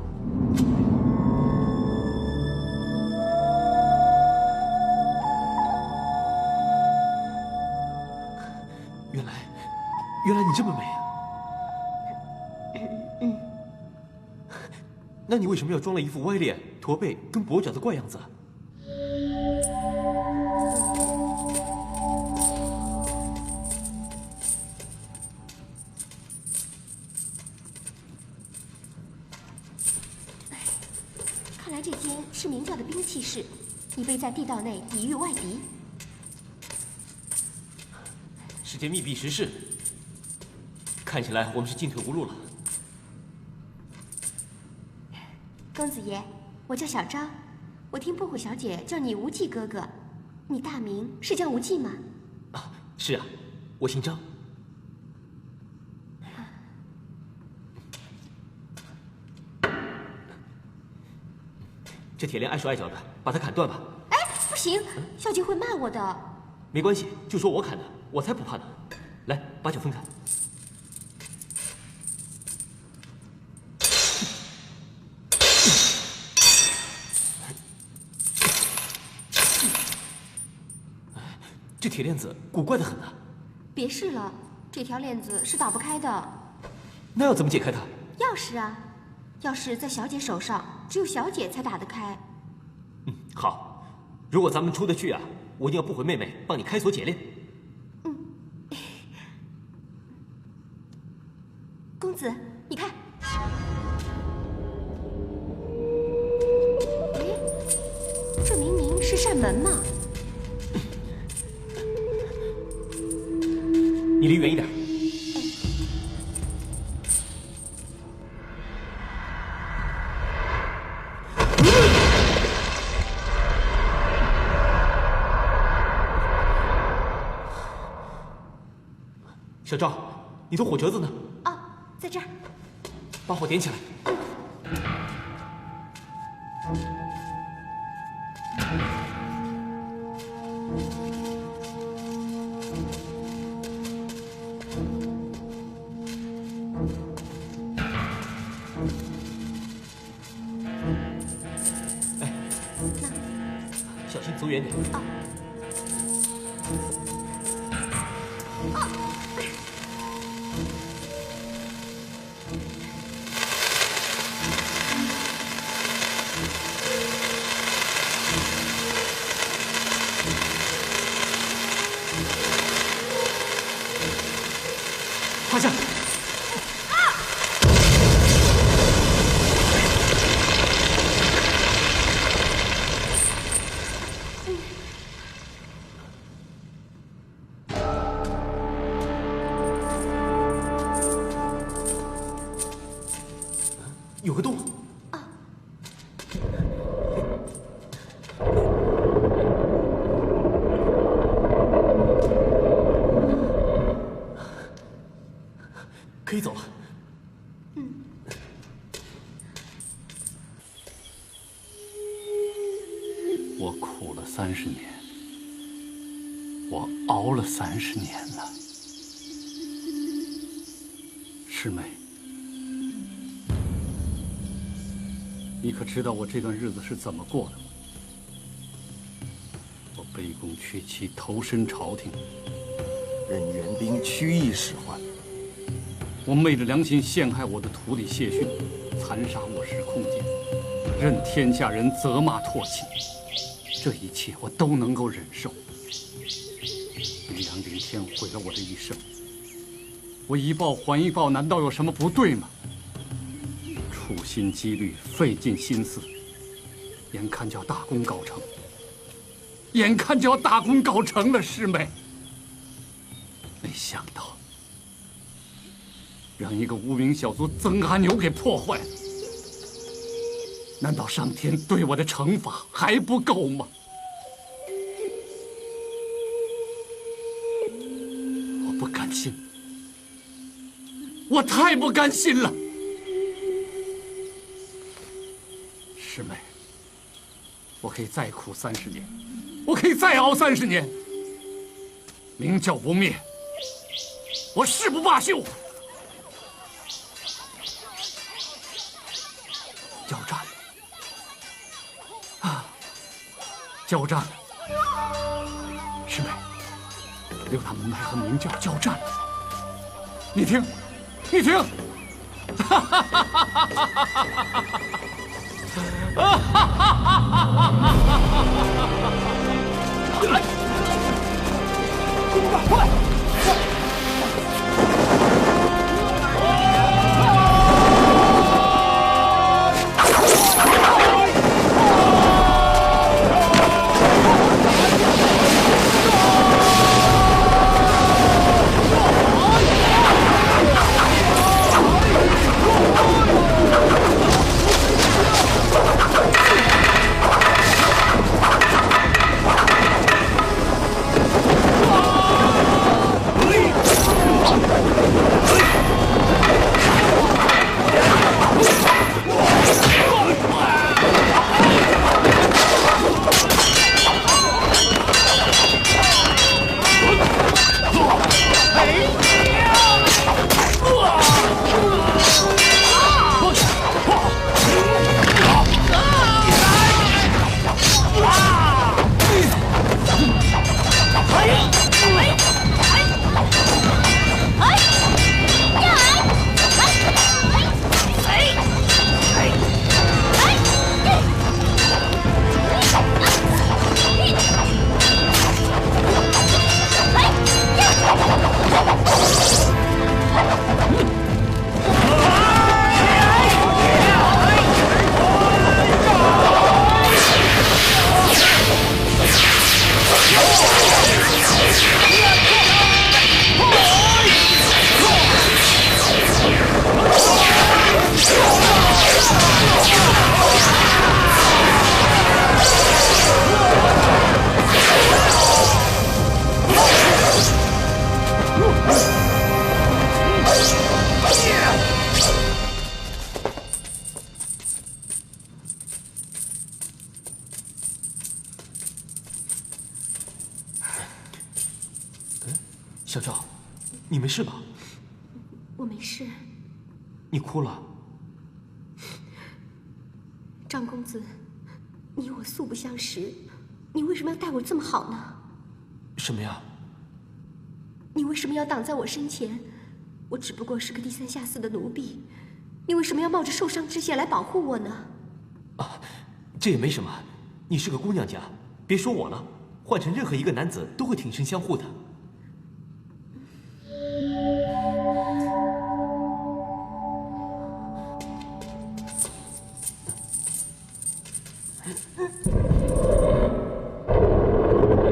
原来你这么美啊！那你为什么要装了一副歪脸、驼背跟跛脚的怪样子啊？看来这间是明教的兵器室，你被在地道内抵御外敌。是间密闭石室。看起来我们是进退无路了。公子爷，我叫小昭，我听破虎小姐叫你无忌哥哥，你大名是叫无忌吗？啊，是啊，我姓张。这铁链碍手碍脚的，把它砍断吧。哎，不行，小姐会骂我的。没关系，就说我砍的，我才不怕呢。来，把脚分开。这铁链子古怪的很啊！别试了，这条链子是打不开的。那要怎么解开它？钥匙啊，钥匙在小姐手上，只有小姐才打得开。好，如果咱们出得去啊，我一定要不回妹妹帮你开锁解链。公子，你看，哎，这明明是扇门嘛。你离远一点。小赵，你的火折子呢？哦，在这儿。把火点起来。小心走远点。哦。哦。趴下。有个洞。啊！可以走了。我苦了30年，我熬了30年了，师妹。你可知道我这段日子是怎么过的吗？我卑躬屈膝投身朝廷，任援兵曲意使唤。我昧着良心陷害我的徒弟谢逊，残杀我师空间，任天下人责骂唾弃，这一切我都能够忍受。杨顶天毁了我的一生，我一报还一报，难道有什么不对吗？处心积虑，费尽心思，眼看就要大功告成，了，师妹。没想到，让一个无名小卒曾阿牛给破坏了。难道上天对我的惩罚还不够吗？我不甘心，我太不甘心了。师妹，我可以再苦30年，我可以再熬30年，明教不灭，我誓不罢休。交战啊！交战了，师妹，六大门派和明教交战了。你听，你听，哈哈哈哈哈！快！小赵，你没事吧？我没事。你哭了？张公子，你我素不相识，你为什么要待我这么好呢？什么呀？你为什么要挡在我身前？我只不过是个低三下四的奴婢，你为什么要冒着受伤之险来保护我呢？啊，这也没什么，你是个姑娘家，别说我了，换成任何一个男子都会挺身相护的。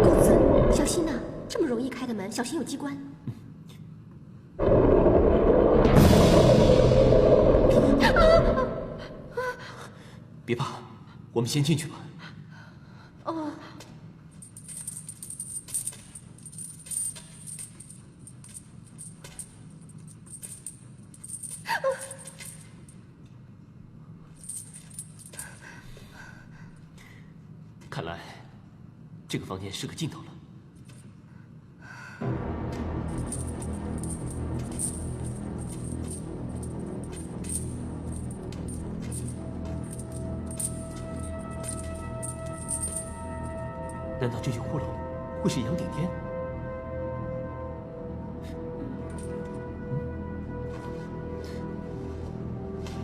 公子，小心呐！这么容易开的门，小心有机关。别怕，我们先进去吧。哦。看来，这个房间是个尽头了。难道这具骷髅会是杨顶天？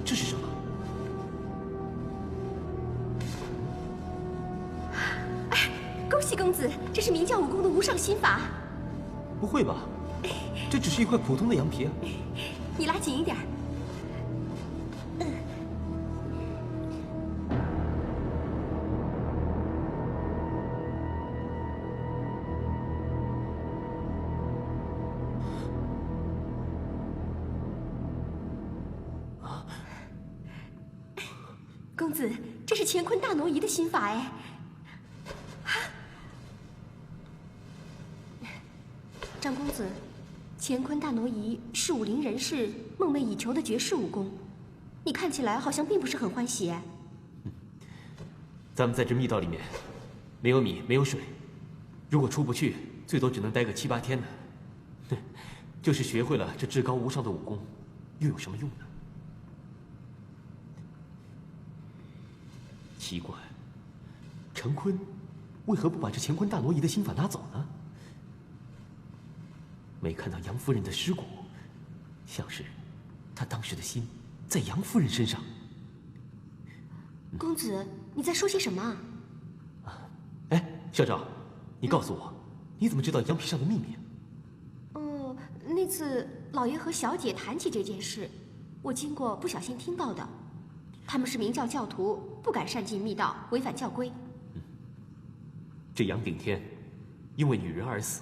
这是什么？哎，恭喜公子，这是明教武功的无上心法。不会吧？这只是一块普通的羊皮啊！你拉紧一点。公子，这是乾坤大挪移的心法哎。张公子，乾坤大挪移是武林人士梦寐以求的绝世武功，你看起来好像并不是很欢喜哎。咱们在这密道里面，没有米，没有水，如果出不去，最多只能待个7、8天呢。就是学会了这至高无上的武功，又有什么用呢？奇怪，陈坤为何不把这乾坤大挪移的心法拿走呢？没看到杨夫人的尸骨，像是他当时的心在杨夫人身上。公子，你在说些什么啊？哎，校长，你告诉我，你怎么知道羊皮上的秘密？那次老爷和小姐谈起这件事，我经过不小心听到的。他们是明教教徒，不敢擅进密道，违反教规。这杨顶天因为女人而死，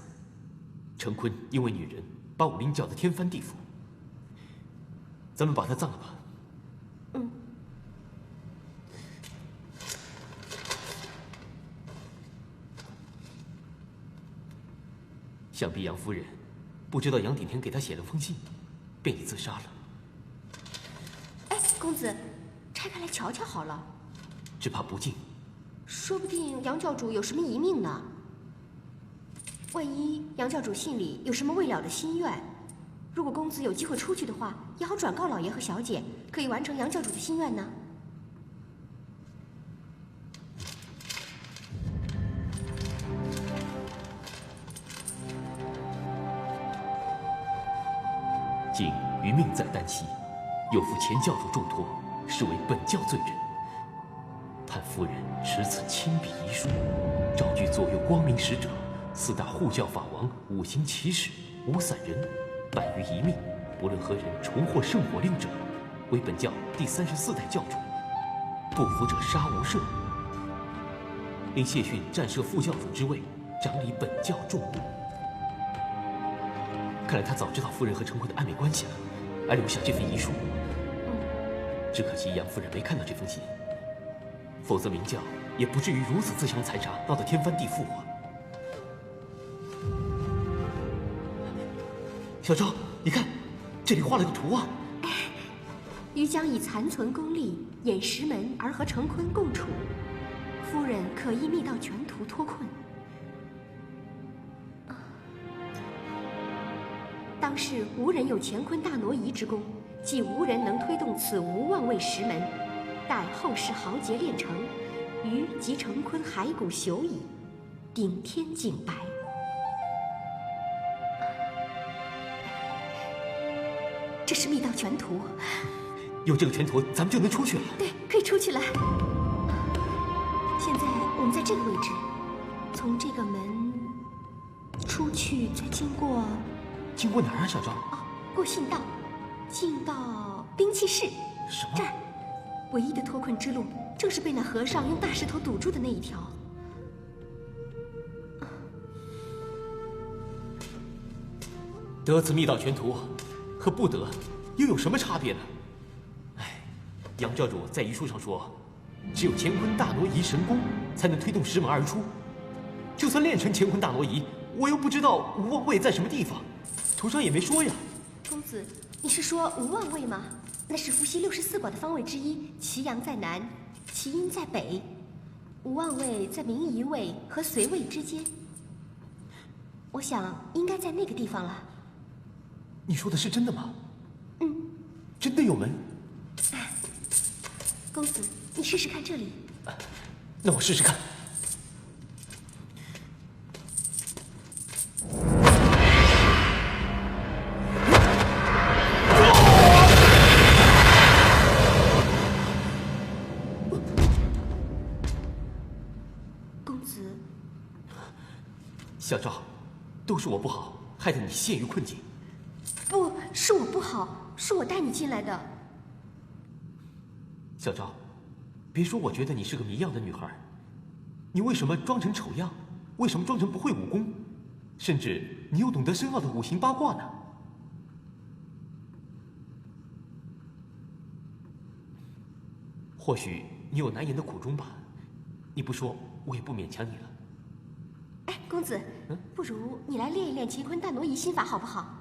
陈坤因为女人把武林搅得天翻地覆。咱们把他葬了吧。嗯。想必杨夫人不知道杨顶天给她写了封信，便已自杀了。哎，公子，拆开来瞧瞧好了。只怕不敬。说不定杨教主有什么遗命呢？万一杨教主信里有什么未了的心愿，如果公子有机会出去的话，也好转告老爷和小姐，可以完成杨教主的心愿呢。竟余命在旦夕，又负前教主重托，是为本教罪人。盼夫人持此亲笔遗书，召集左右光明使者、4大护教法王、5行骑士、5散人，100余一命，不论何人重获圣火令者，为本教第34代教主。不服者杀无赦。令谢逊暂设副教主之位，掌理本教重务。看来他早知道夫人和陈坤的暧昧关系了，而留下这份遗书。只可惜杨夫人没看到这封信，否则明教也不至于如此自相残杀，闹得天翻地覆啊！小周，你看，这里画了个图啊！余将以残存功力掩石门而和陈坤共处，夫人可依密道全图脱困。当是无人有乾坤大挪移之功，即无人能推动此无望位石门，待后世豪杰练成，余即成坤骸骨朽矣，顶天景白。这是密道全图，有这个全图，咱们就能出去了。对，可以出去了。现在我们在这个位置，从这个门出去，再经过哪儿啊，小赵？过信道，进到兵器室。什么？这儿，唯一的脱困之路，正是被那和尚用大石头堵住的那一条。得此密道全图，和不得又有什么差别呢？哎，杨教主在遗书上说，只有乾坤大挪移神功才能推动石门而出。就算练成乾坤大挪移，我又不知道无望位在什么地方。图上也没说呀。公子，你是说无望位吗？那是伏羲64卦的方位之一，其阳在南，其阴在北。无望位在明夷位和随位之间，我想应该在那个地方了。你说的是真的吗？嗯，真的有门。公子，你试试看这里。那我试试看。小昭，都是我不好，害得你陷于困境。不是我不好，是我带你进来的。小昭，别说我觉得你是个谜样的女孩，你为什么装成丑样？为什么装成不会武功？甚至你又懂得深奥的五行八卦呢？或许你有难言的苦衷吧，你不说，我也不勉强你了。哎，公子，不如你来练一练乾坤大挪移心法好不好？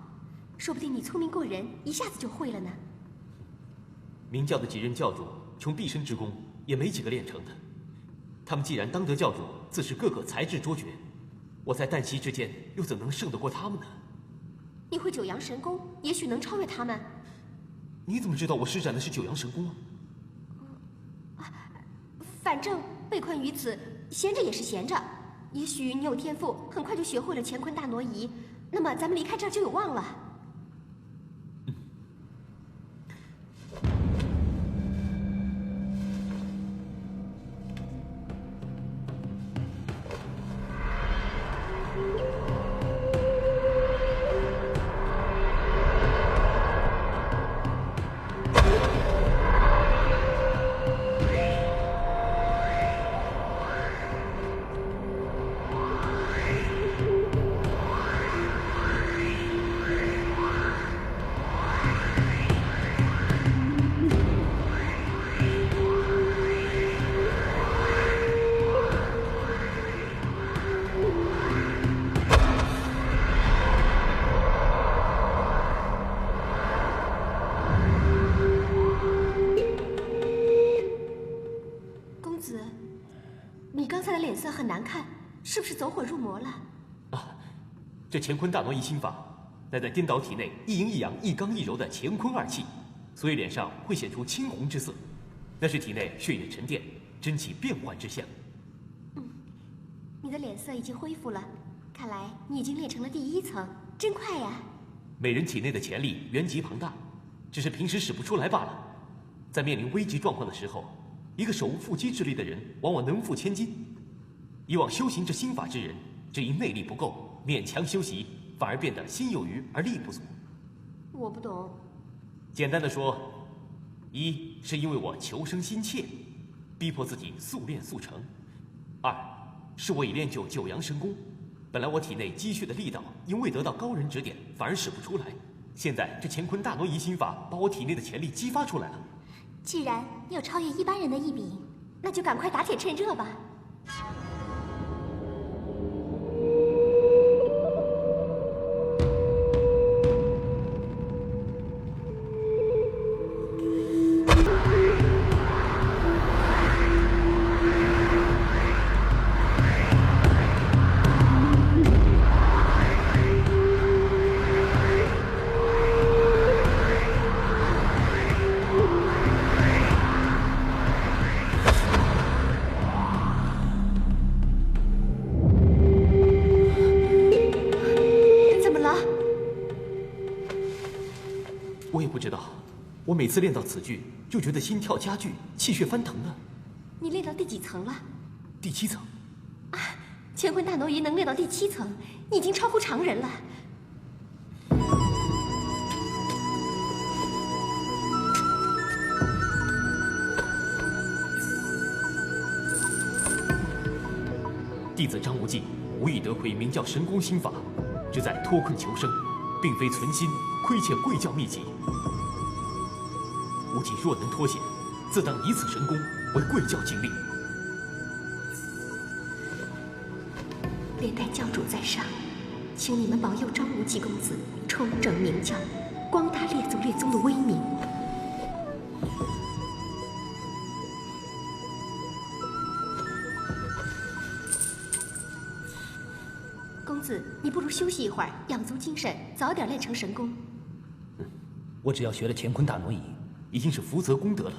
说不定你聪明过人，一下子就会了呢。明教的几任教主，穷毕生之功也没几个练成的。他们既然当得教主，自是个个才智卓绝。我在旦夕之间，又怎能胜得过他们呢？你会九阳神功，也许能超越他们。你怎么知道我施展的是九阳神功啊？反正被困于此，闲着也是闲着。也许你有天赋，很快就学会了乾坤大挪移，那么咱们离开这儿就有望了。脸色很难看，是不是走火入魔了？啊，这乾坤大挪移心法乃在颠倒体内一阴一阳、一刚一柔的乾坤二气，所以脸上会显出青红之色，那是体内血液沉淀、真气变幻之象。你的脸色已经恢复了，看来你已经练成了第一层，真快呀！每人体内的潜力原极庞大，只是平时使不出来罢了。在面临危急状况的时候，一个手无缚鸡之力的人，往往能负千金。以往修行这心法之人，只因内力不够，勉强修习，反而变得心有余而力不足。我不懂。简单的说，一是因为我求生心切，逼迫自己速练速成；二是我已练就九阳神功，本来我体内积蓄的力道，因未得到高人指点，反而使不出来。现在这乾坤大挪移心法，把我体内的潜力激发出来了。既然你有超越一般人的一柄，那就赶快打铁趁热吧。我每次练到此句，就觉得心跳加剧，气血翻腾啊！你练到第几层了？第7层。啊，乾坤大挪移能练到第7层，你已经超乎常人了。弟子张无忌无意得窥明教神功心法，只在脱困求生，并非存心窥窃贵教秘籍。无忌若能脱险，自当以此神功为贵教尽力。连带教主在上，请你们保佑张无忌公子重整明教，光大列祖列宗的威名。公子，你不如休息一会儿，养足精神，早点练成神功。我只要学了乾坤大挪移，已经是福泽功德了，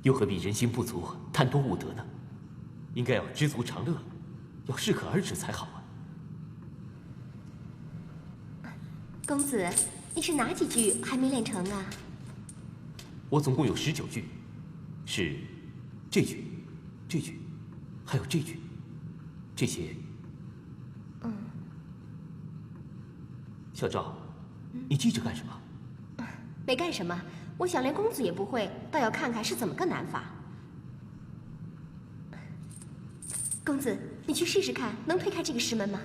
又何必人心不足，贪多误得呢？应该要知足常乐，要适可而止才好啊。公子，你是哪几句还没练成啊？我总共有19句，是这句、这句，还有这句，这些，小昭，你记着干什么？没干什么，我想连公子也不会，倒要看看是怎么个难法。公子，你去试试看，能推开这个石门吗？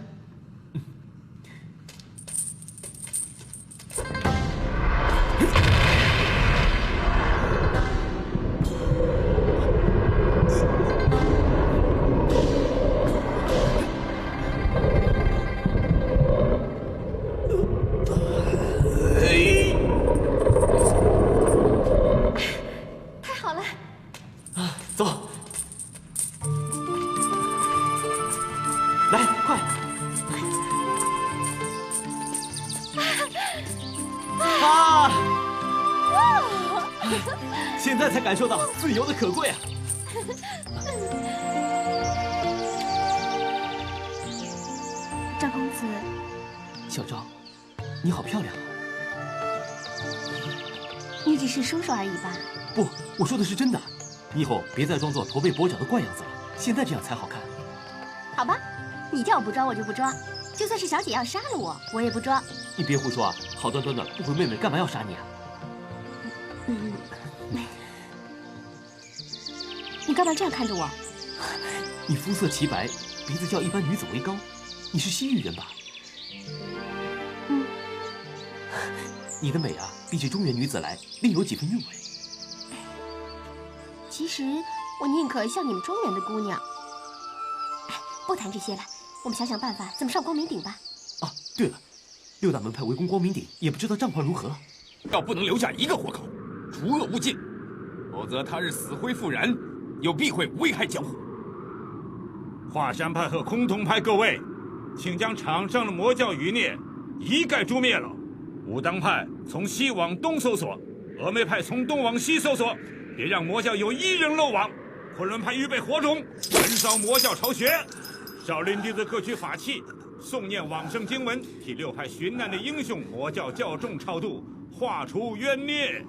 现在才感受到自由的可贵啊！赵公子，小昭，你好漂亮啊！你只是说说而已吧？不，我说的是真的。你以后别再装作驼背跛脚的怪样子了，现在这样才好看。好吧，你叫我不装我就不装，就算是小姐要杀了我，我也不装。你别胡说啊！好端端的不回妹妹，干嘛要杀你啊？你干嘛这样看着我？你肤色奇白，鼻子较一般女子为高，你是西域人吧？嗯。你的美啊，比起中原女子来，另有几分韵味。其实我宁可像你们中原的姑娘。不谈这些了，我们想想办法，怎么上光明顶吧。啊，对了，六大门派围攻光明顶，也不知道战况如何。要不能留下一个活口，除恶务尽，否则他日死灰复燃，又必会危害江湖。华山派和崆峒派各位，请将场上的魔教余孽一概诛灭了。武当派从西往东搜索，峨眉派从东往西搜索，别让魔教有一人漏网。昆仑派预备火种，焚烧魔教巢穴。少林弟子各取法器，诵念往生经文，替六派寻难的英雄魔教教众超度，化除冤孽。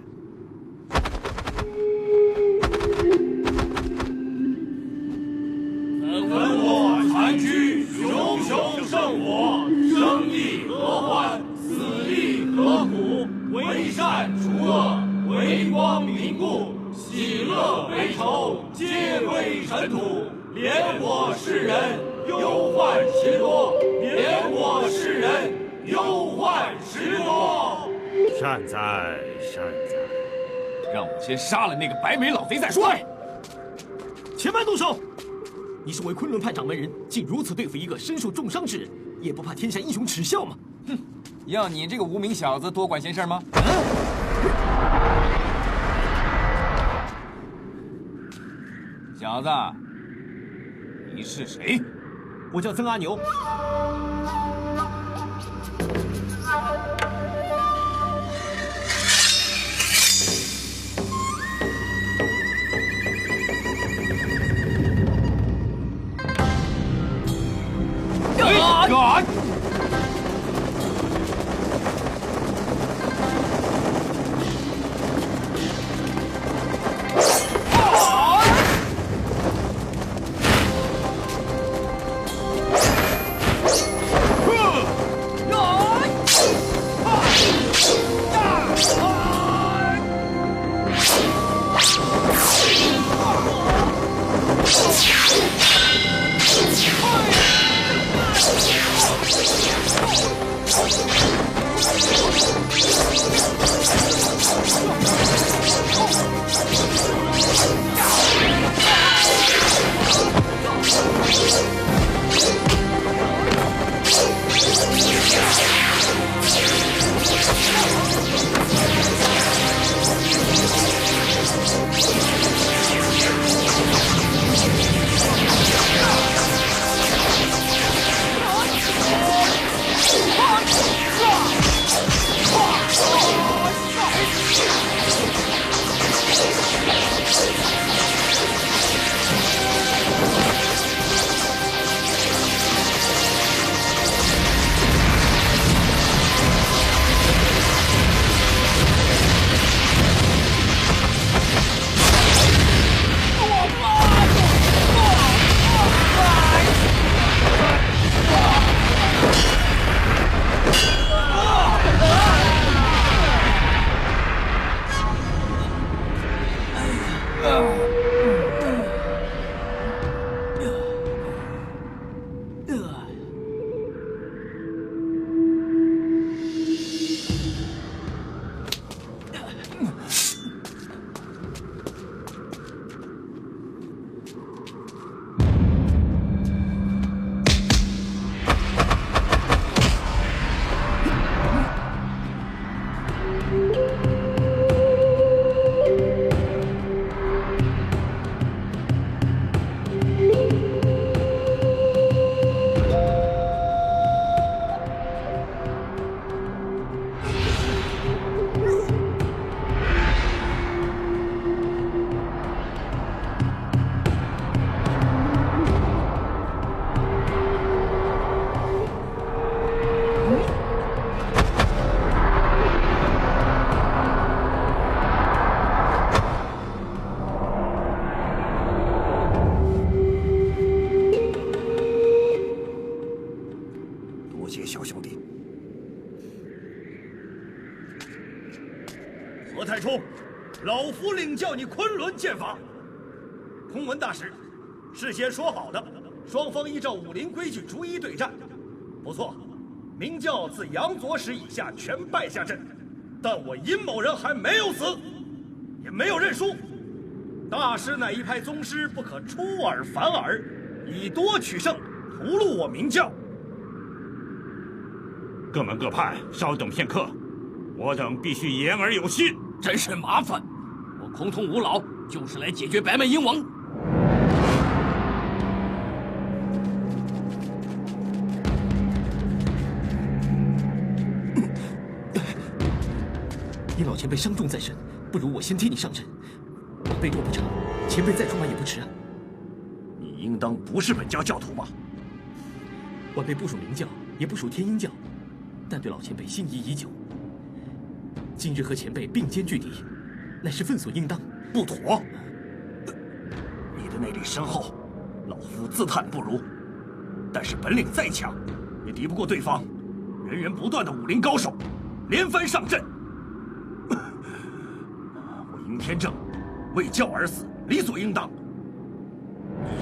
焚火残躯，熊熊胜火，生亦何欢，死亦何苦？为善除恶，为光明故，喜乐悲愁，皆归尘土。怜我世人，忧患时多；怜我世人，忧患时多。善哉，善哉！让我先杀了那个白眉老贼再说。且慢动手！你身为昆仑派掌门人，竟如此对付一个身受重伤之人，也不怕天下英雄耻笑吗？哼，要你这个无名小子多管闲事吗？小子，你是谁？我叫曾阿牛。多谢小兄弟。何太冲，老夫领教你昆仑剑法。空文大使，事先说好的，双方依照武林规矩逐一对战。不错，明教自杨左使以下全败下阵，但我殷某人还没有死，也没有认输。大师乃一派宗师，不可出尔反尔，以多取胜，屠戮我明教。各门各派，稍等片刻，我等必须言而有信。真是麻烦，我空通吴老就是来解决白眉鹰王。殷老前辈伤重在身，不如我先替你上阵。晚辈若不成，前辈再出马也不迟啊。你应当不是本教教徒吧？晚辈不属明教，也不属天鹰教，但对老前辈心仪已久。今日和前辈并肩拒敌，乃是分所应当。不妥！你的内力深厚，老夫自叹不如。但是本领再强，也敌不过对方源源不断的武林高手，连番上阵。我殷天正为教而死，理所应当。你与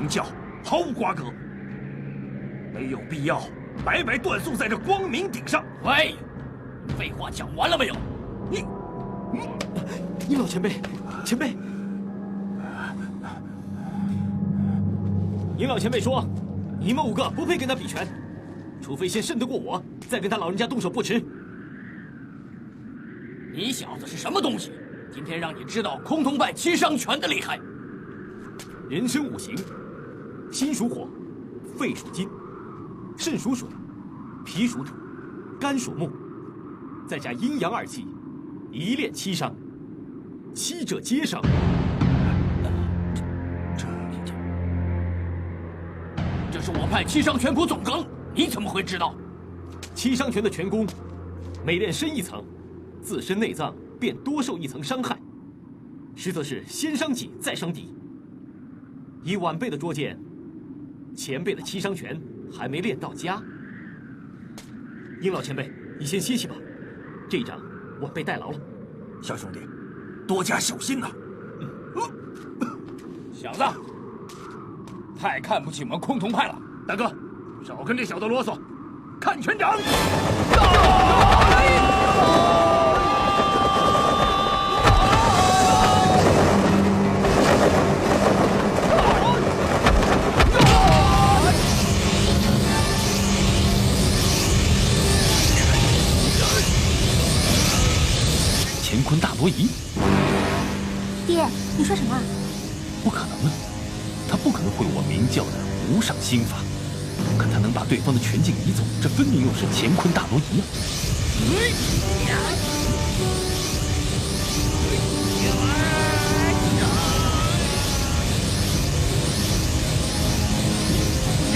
明教毫无瓜葛，没有必要白白断送在这光明顶上。喂，废话讲完了没有？殷老前辈，前辈。殷老前辈说，你们5个不配跟他比拳，除非先胜得过我，再跟他老人家动手不迟。你小子是什么东西？今天让你知道空通派七伤拳的厉害。人生5行，心属火，肺属金，肾属水，脾属土，肝属木，再加阴阳2气，一练7伤，7者皆伤。这是我派七伤拳谱总纲，你怎么会知道？七伤拳的拳功，每练深一层，自身内脏便多受一层伤害，实则是先伤己再伤敌。以晚辈的拙见，前辈的七伤拳还没练到家。殷老前辈，你先歇息吧，这一掌晚辈代劳了。小兄弟，多加小心呐！小子，太看不起我们崆峒派了。大哥，少跟这小子啰嗦，看拳掌！乾坤大挪移？爹，你说什么？不可能啊！他不可能会我明教的无上心法，可他能把对方的拳劲移走，这分明又是乾坤大挪移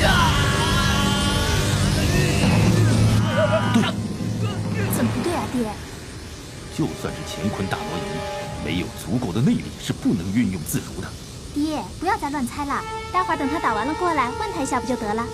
啊！怎么不对啊，爹？就算是乾坤大挪移，没有足够的内力是不能运用自如的。爹，不要再乱猜了，待会儿等他打完了过来问他一下不就得了？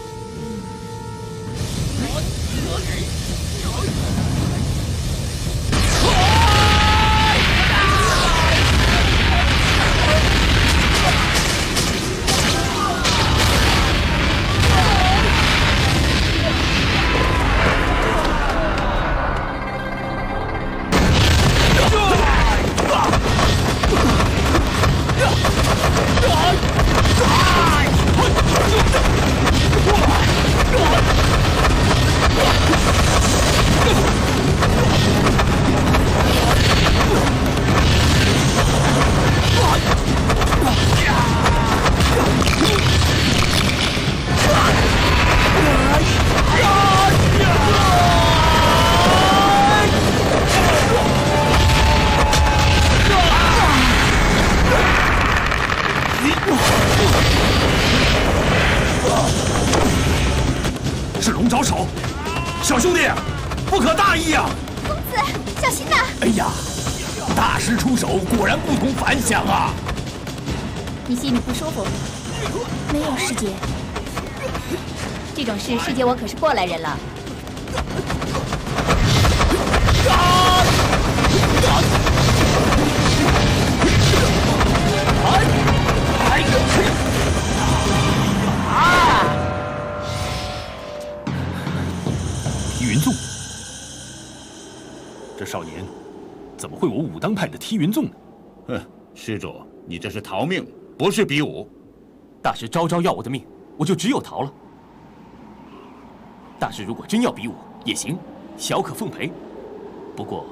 是龙爪手，小兄弟，不可大意啊！公子，小心呐！哎呀，大师出手果然不同凡响啊！你心里不舒服？没有，师姐。这种事，师姐我可是过来人了。踢云纵，这少年怎么会有武当派的踢云纵呢？哼，施主，你这是逃命，不是比武。大师招招要我的命，我就只有逃了。大师如果真要比武也行，小可奉陪。不过，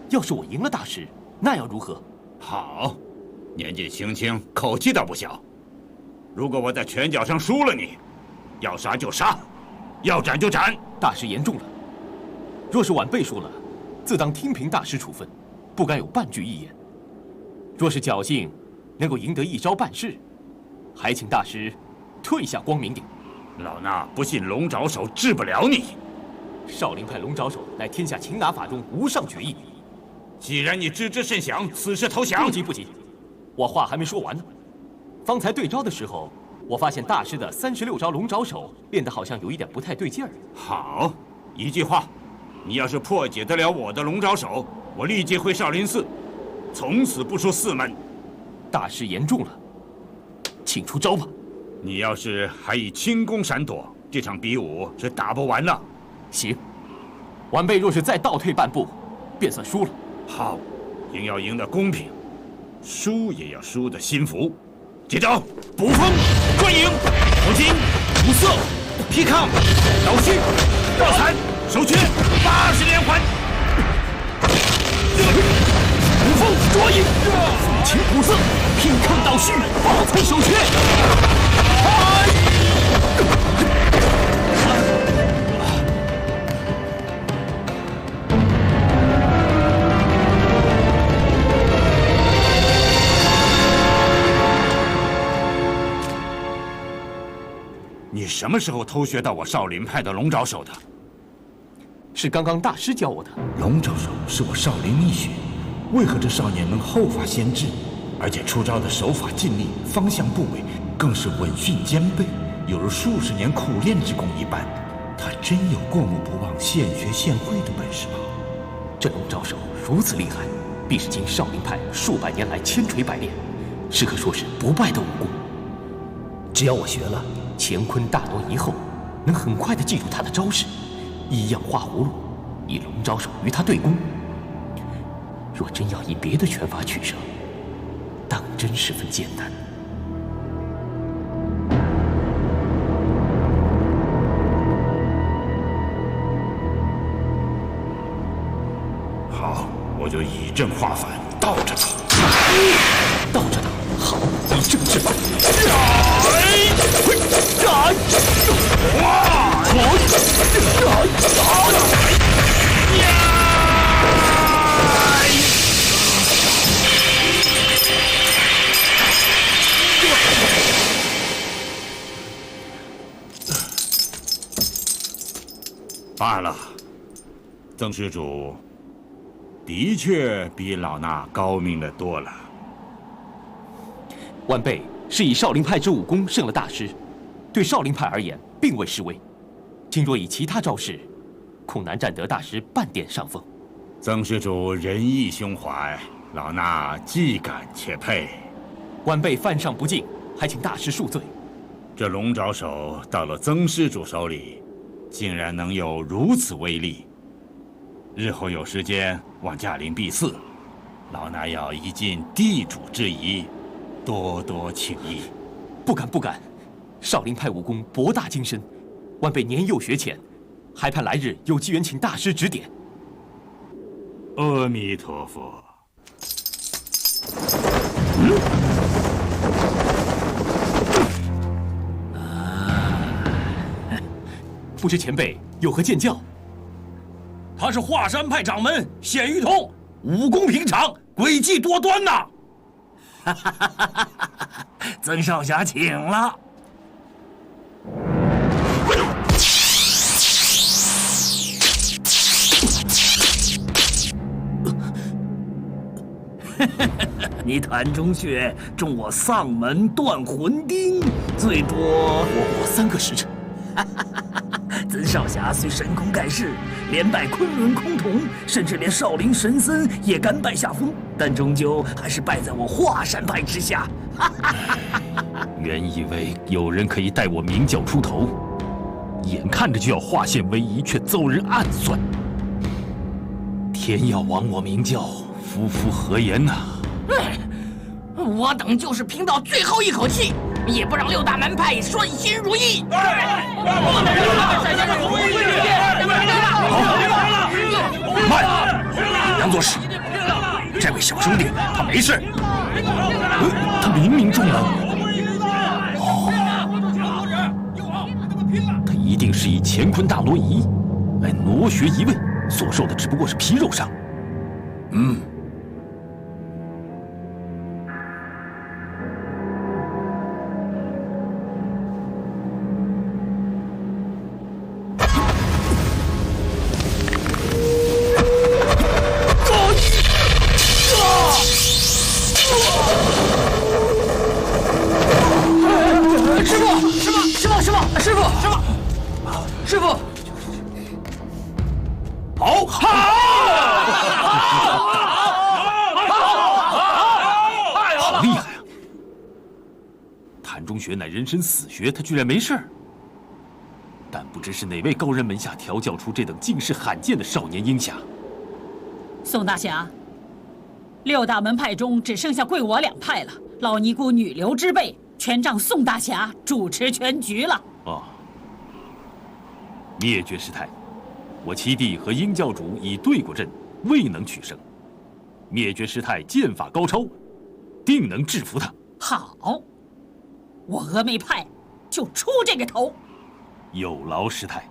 要是我赢了大师，那要如何？好，年纪轻轻，口气倒不小。如果我在拳脚上输了你，要杀就杀，要斩就斩。大师言重了。若是晚辈输了，自当听凭大师处分，不敢有半句一言。若是侥幸能够赢得一招半式，还请大师退下光明顶。老衲不信龙爪手治不了你。少林派龙爪手乃天下擒拿法中无上绝艺。既然你知之甚详，此时投降。不急不急，我话还没说完呢。方才对招的时候，我发现大师的36招龙爪手练得好像有一点不太对劲儿。好，一句话，你要是破解得了我的龙爪手，我立即回少林寺，从此不出寺门。大师言重了，请出招吧。你要是还以轻功闪躲，这场比武是打不完了。行，晚辈若是再倒退半步，便算输了。好，赢要赢得公平，输也要输得心服。接招，捕风转影，头巾五色，劈抗，倒虚，倒残，手缺80连环。捕风捉影，纵情虎色，劈抗倒虚，保存手缺。你什么时候偷学到我少林派的龙爪手的？是刚刚大师教我的。龙爪手是我少林秘学，为何这少年能后发先至？而且出招的手法尽力，方向不违，更是稳训兼备，有如数十年苦练之功一般。他真有过目不忘、现学现会的本事吗？这龙爪手如此厉害，必是经少林派数百年来千锤百炼，是可说是不败的武功。只要我学了，乾坤大挪移后，能很快地记住他的招式，一样画葫芦，以龙爪手与他对攻。若真要以别的拳法取胜，当真十分艰难。好，我就以正化反，倒着打。倒着打，好，以正制反。罢了，曾施主的确比老衲高明的多了。晚辈是以少林派之武功胜了大师，对少林派而言并未失威。今若以其他招式，恐难占得大师半点上风。曾施主仁义胸怀，老衲既感且佩。晚辈犯上不敬，还请大师恕罪。这龙爪手到了曾施主手里，竟然能有如此威力。日后有时间往驾临敝寺，老衲要一尽地主之谊，多多请益。不敢不敢，少林派武功博大精深，晚辈年幼学浅，还盼来日有机缘请大师指点。阿弥陀佛。不知前辈有何见教？他是华山派掌门鲜于通，武功平常，诡计多端呐。曾少侠请了。你潭中穴中我丧门断魂钉，最多活过3个时辰。曾少侠虽神功盖世，连败昆仑崆峒，甚至连少林神僧也甘拜下风，但终究还是败在我华山派之下。原以为有人可以带我明教出头，眼看着就要化险为夷，却遭人暗算。天要亡我明教，夫妇何言呐？我等就是拼到最后一口气，也不让6大门派顺心如意。慢，当作是这位小兄弟他没事。他明明中了。他一定是以乾坤大挪移来挪学一位，所受的只不过是皮肉伤。师傅，好，好厉害啊！谭中学乃人参死穴，他居然没事儿。但不知是哪位高人门下调教出这等惊世罕见的少年英侠。宋大侠，6大门派中只剩下贵我2派了，老尼姑女流之辈全仗宋大侠主持全局了。哦。灭绝师太，我七弟和鹰教主已对过阵，未能取胜。灭绝师太剑法高超，定能制服他。好，我峨眉派就出这个头。有劳师太。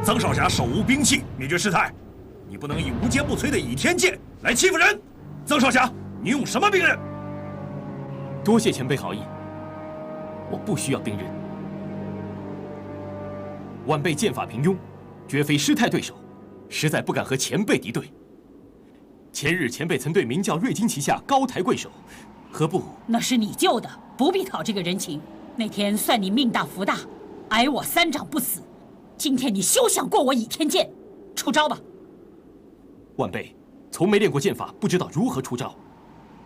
曾少侠手无兵器，灭绝师太，你不能以无坚不摧的倚天剑来欺负人。曾少侠，你用什么兵刃？多谢前辈好意，我不需要兵刃。晚辈剑法平庸，绝非师太对手，实在不敢和前辈敌对。前日前辈曾对明教瑞金旗下高抬贵手，何不？那是你救的，不必讨这个人情。那天算你命大福大，挨我3掌不死。今天你休想过我倚天剑，出招吧！晚辈从没练过剑法，不知道如何出招，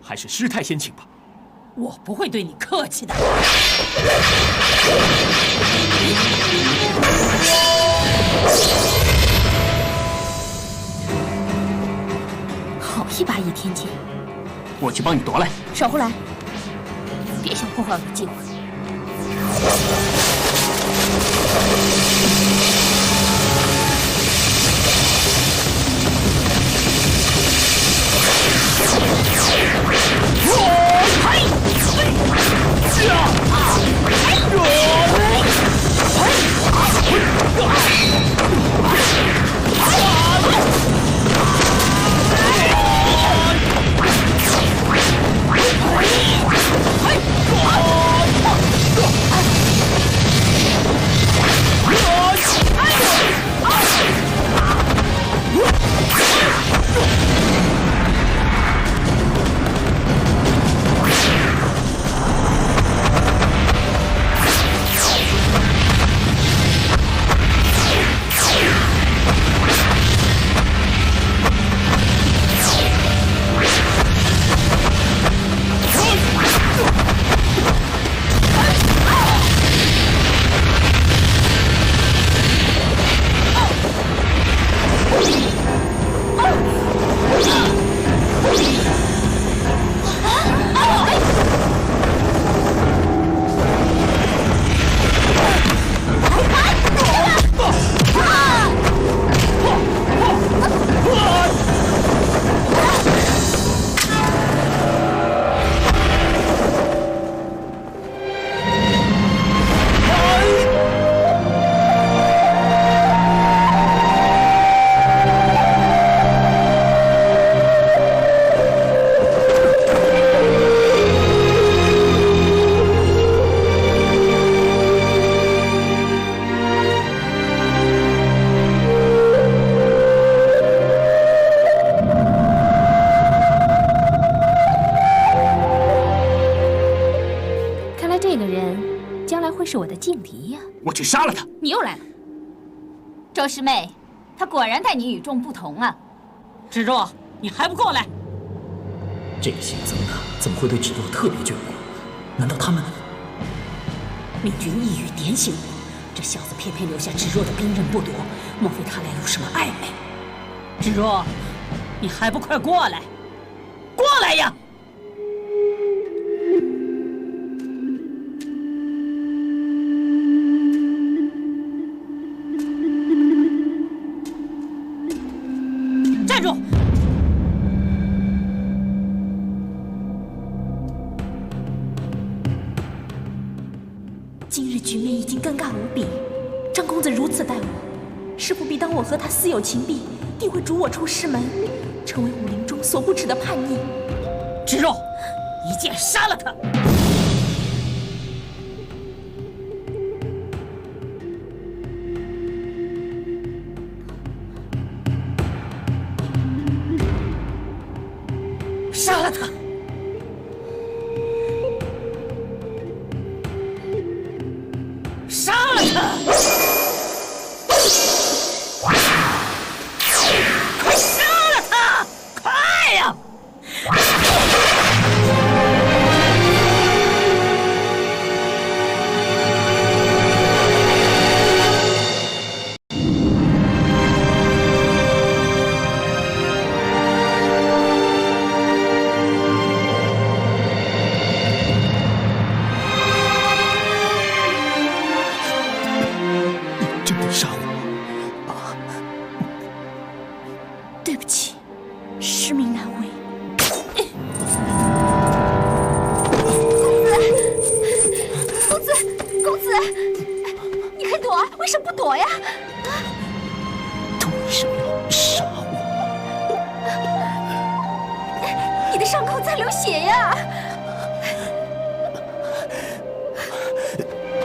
还是师太先请吧。我不会对你客气的。好一把倚天剑！我去帮你夺来。少胡来！别想破坏我的计划。将来会是我的劲敌呀。我去杀了他！你又来了，周师妹，他果然待你与众不同啊。芷若，你还不过来？这个姓曾的怎么会对芷若特别眷顾？难道他们……命君一语点醒我，这小子偏偏留下芷若的兵刃不夺，莫非他俩有什么暧昧？芷若，你还不快过来！过来呀！站住！今日局面已经尴尬无比，张公子如此待我，是不必当我和他私有情弊，定会逐我出师门，成为武林中所不齿的叛逆。芷若，一剑杀了他！杀了他！杀了他！快杀了他！快呀！对不起，师命难违。公子，你快躲！为什么不躲呀？他为什么要杀我？你的伤口在流血呀！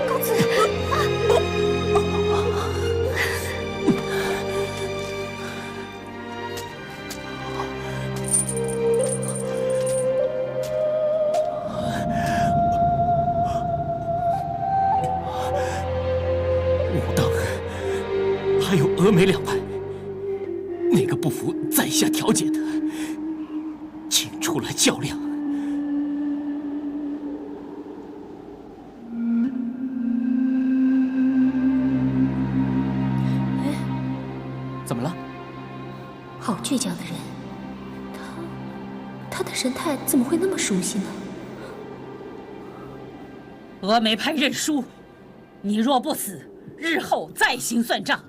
公子。还有峨眉两派，哪个不服在下调解的，请出来较量。怎么了？好倔强的人，他的神态怎么会那么熟悉呢？峨眉派认输，你若不死，日后再行算账。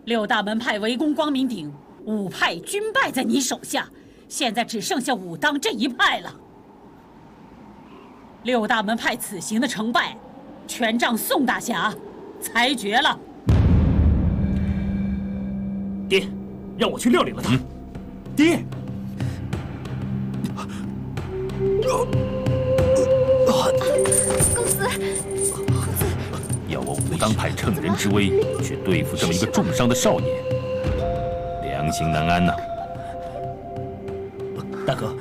六大门派围攻光明顶，5派均败在你手下，现在只剩下武当这一派了。六大门派此行的成败，全仗宋大侠裁决了。爹，让我去料理了他。爹，公子。要我武当派乘人之危去对付这么一个重伤的少年，良心难安呐！大哥，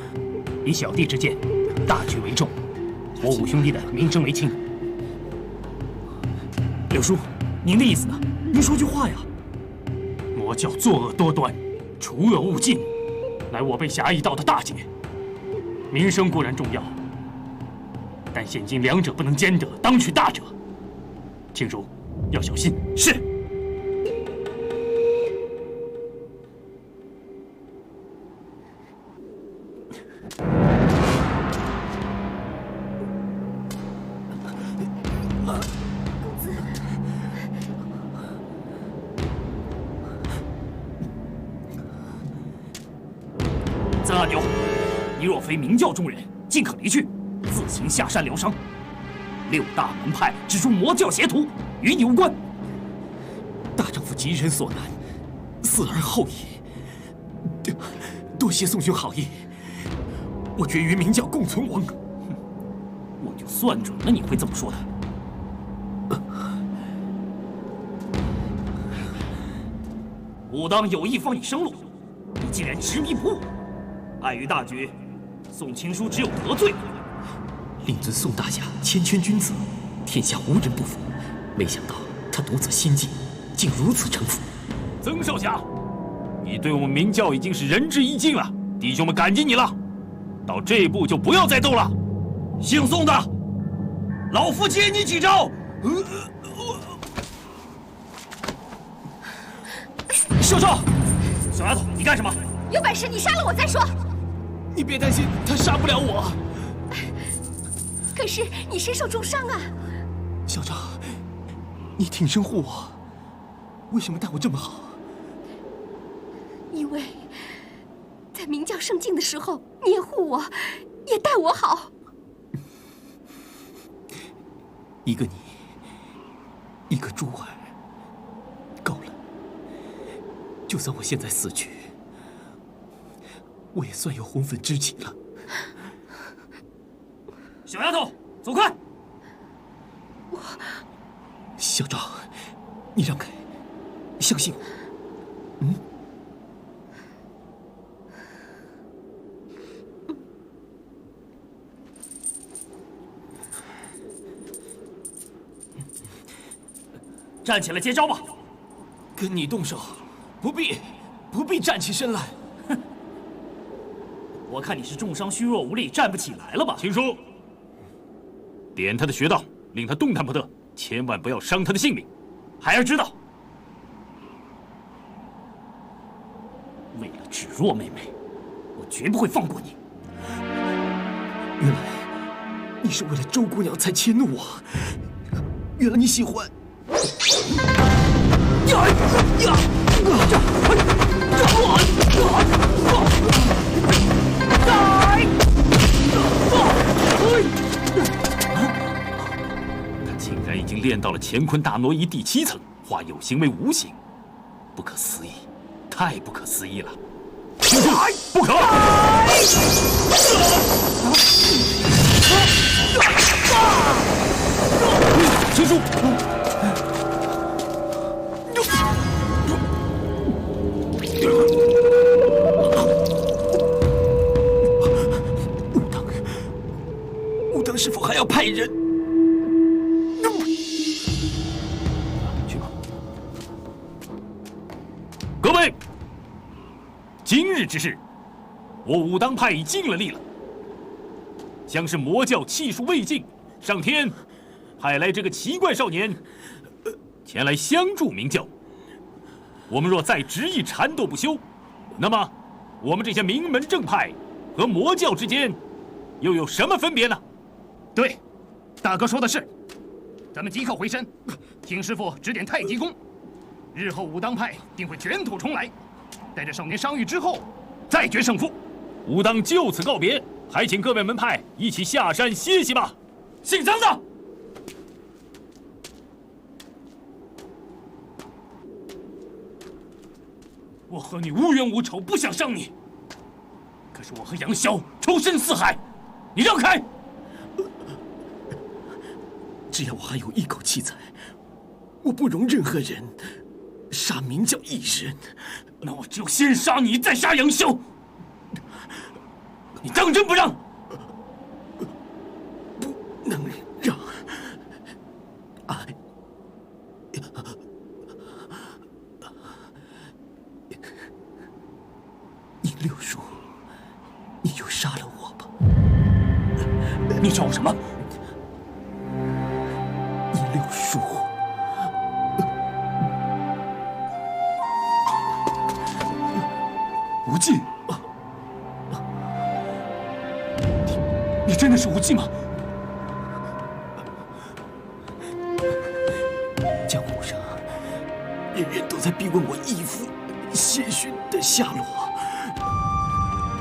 以小弟之见，大局为重，我五兄弟的名声为轻。柳叔，您的意思呢？您说句话呀！魔教作恶多端，除恶务尽，乃我被侠义道的大劫。名声固然重要，但现今两者不能兼得，当取大者。青叔，要小心。是。曾阿牛，你若非明教中人，尽可离去，自行下山疗伤。六大门派只诛魔教邪徒，与你无关。大丈夫急人所难，死而后已。多谢宋兄好意，我决与明教共存亡。我就算准了你会这么说的。武当有意放你生路，你竟然执迷不悟。碍于大局，宋青书只有得罪。令尊宋大侠谦谦君子，天下无人不服。没想到他独自心计，竟如此城府。曾少侠，你对我们明教已经是仁至义尽了，弟兄们感激你了。到这一步就不要再斗了。姓宋的，老夫接你几招。少少，小丫头，你干什么？有本事你杀了我再说。你别担心，他杀不了我。可是你身受重伤啊！校长，你挺身护我，为什么待我这么好？因为在明教圣境的时候，你也护我，也待我好。一个你，一个珠儿，够了。就算我现在死去，我也算有红粉知己了。小丫头，走开！校长，你让开，相信我。站起来接招吧！跟你动手，不必站起身来。哼！我看你是重伤虚弱无力，站不起来了吧？秦叔，点他的穴道，令他动弹不得，千万不要伤他的性命。孩儿知道。为了芷若妹妹，我绝不会放过你。原来你是为了周姑娘才迁怒我，原来你喜欢。他竟然已经练到了乾坤大挪移第7层，化有形为无形，不可思议，太不可思议了！停住！不可！秦叔。武当是否还要派人？去吧。各位，今日之事，我武当派已尽了力了。像是魔教气数未尽，上天派来这个奇怪少年，前来相助明教。我们若再执意缠斗不休，那么我们这些名门正派和魔教之间又有什么分别呢？对，大哥说的是，咱们即刻回山，听师傅指点太极功。日后武当派定会卷土重来，待这少年伤愈之后，再决胜负。武当就此告别，还请各位门派一起下山歇息吧。姓曾的，我和你无冤无仇，不想伤你。可是我和杨逍仇深似海，你让开！只要我还有一口气在，我不容任何人杀明教一人。那我只有先杀你，再杀杨逍。你当真不让？不能让。爱。你六叔，你就杀了我吧。你找我什么？你六叔。无忌，你真的是无忌吗？江湖上人人都在逼问我义父谢逊的下落，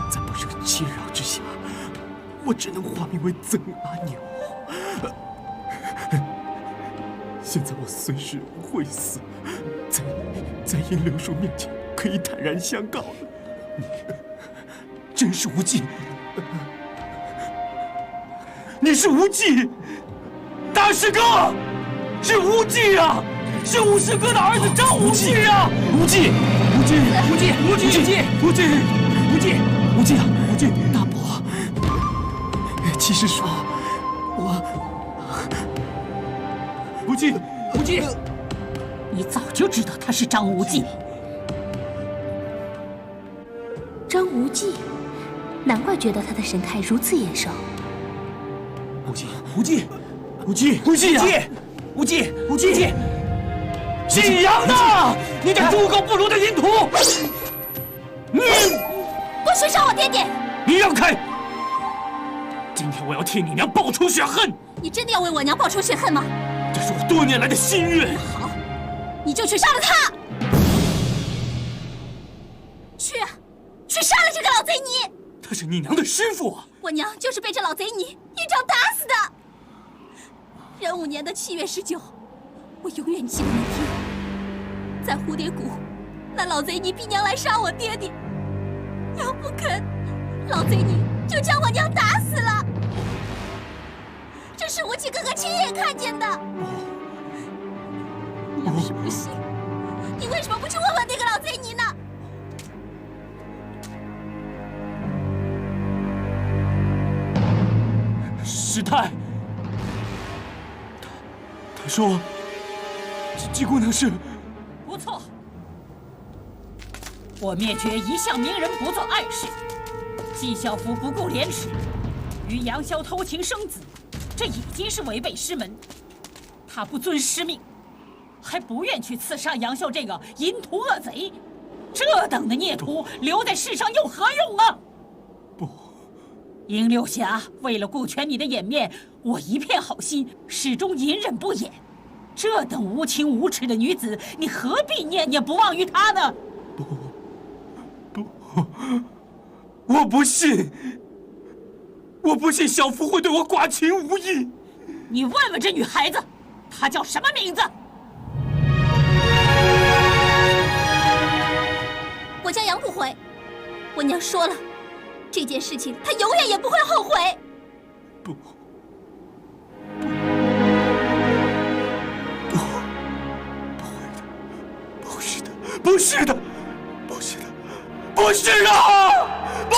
在不胜其扰之下，我只能化名为曾阿牛。现在我随时会死，在殷六叔面前可以坦然相告了。真是无忌，你是无忌，大师哥，是无忌啊，是武师哥的儿子张无忌啊！无忌，无忌，无忌，无忌，无忌，无忌，无忌啊！无忌，大伯，其实说，无忌，无忌，你早就知道他是张无忌。张无忌，难怪觉得他的神态如此眼熟。无忌，无忌，无忌，无忌，无忌，无忌！信阳呢？你这猪狗不如的淫徒！不许伤我爹爹！你让开！今天我要替你娘报仇雪恨！你真的要为我娘报仇雪恨吗？这是我多年来的心愿。好，你就去杀了他！去杀了这个老贼泥！他是你娘的师傅啊！我娘就是被这老贼泥一掌打死的。壬午年的7月19，我永远记得那天，在蝴蝶谷，那老贼泥逼娘来杀我爹爹，娘不肯，老贼泥就将我娘打死了。这是无忌哥哥亲眼看见的。你要是不信，你为什么不去问问那个老贼泥呢？师太，他说，季姑娘是不错。我灭绝一向明人不做暗事，纪晓芙不顾廉耻，与杨逍偷情生子，这已经是违背师门。他不遵师命，还不愿去刺杀杨逍这个淫徒恶贼，这等的孽徒留在世上有何用啊？殷六侠，为了顾全你的颜面，我一片好心，始终隐忍不言。这等无情无耻的女子，你何必念念不忘于她呢？我不信，我不信小福会对我寡情无义。你问问这女孩子，她叫什么名字？我叫杨不悔，我娘说了。这件事情，他永远也不会后悔。不是的，不是的，不是的，不是的，不！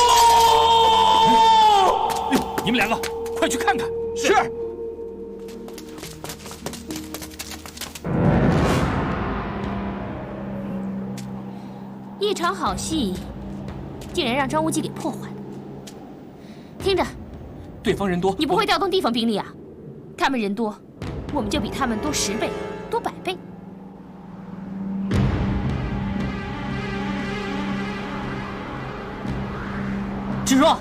你们两个快去看看。是。一场好戏，竟然让张无忌给破坏了。听着，对方人多，你不会调动地方兵力啊？他们人多，我们就比他们多10倍、多100倍。芷若，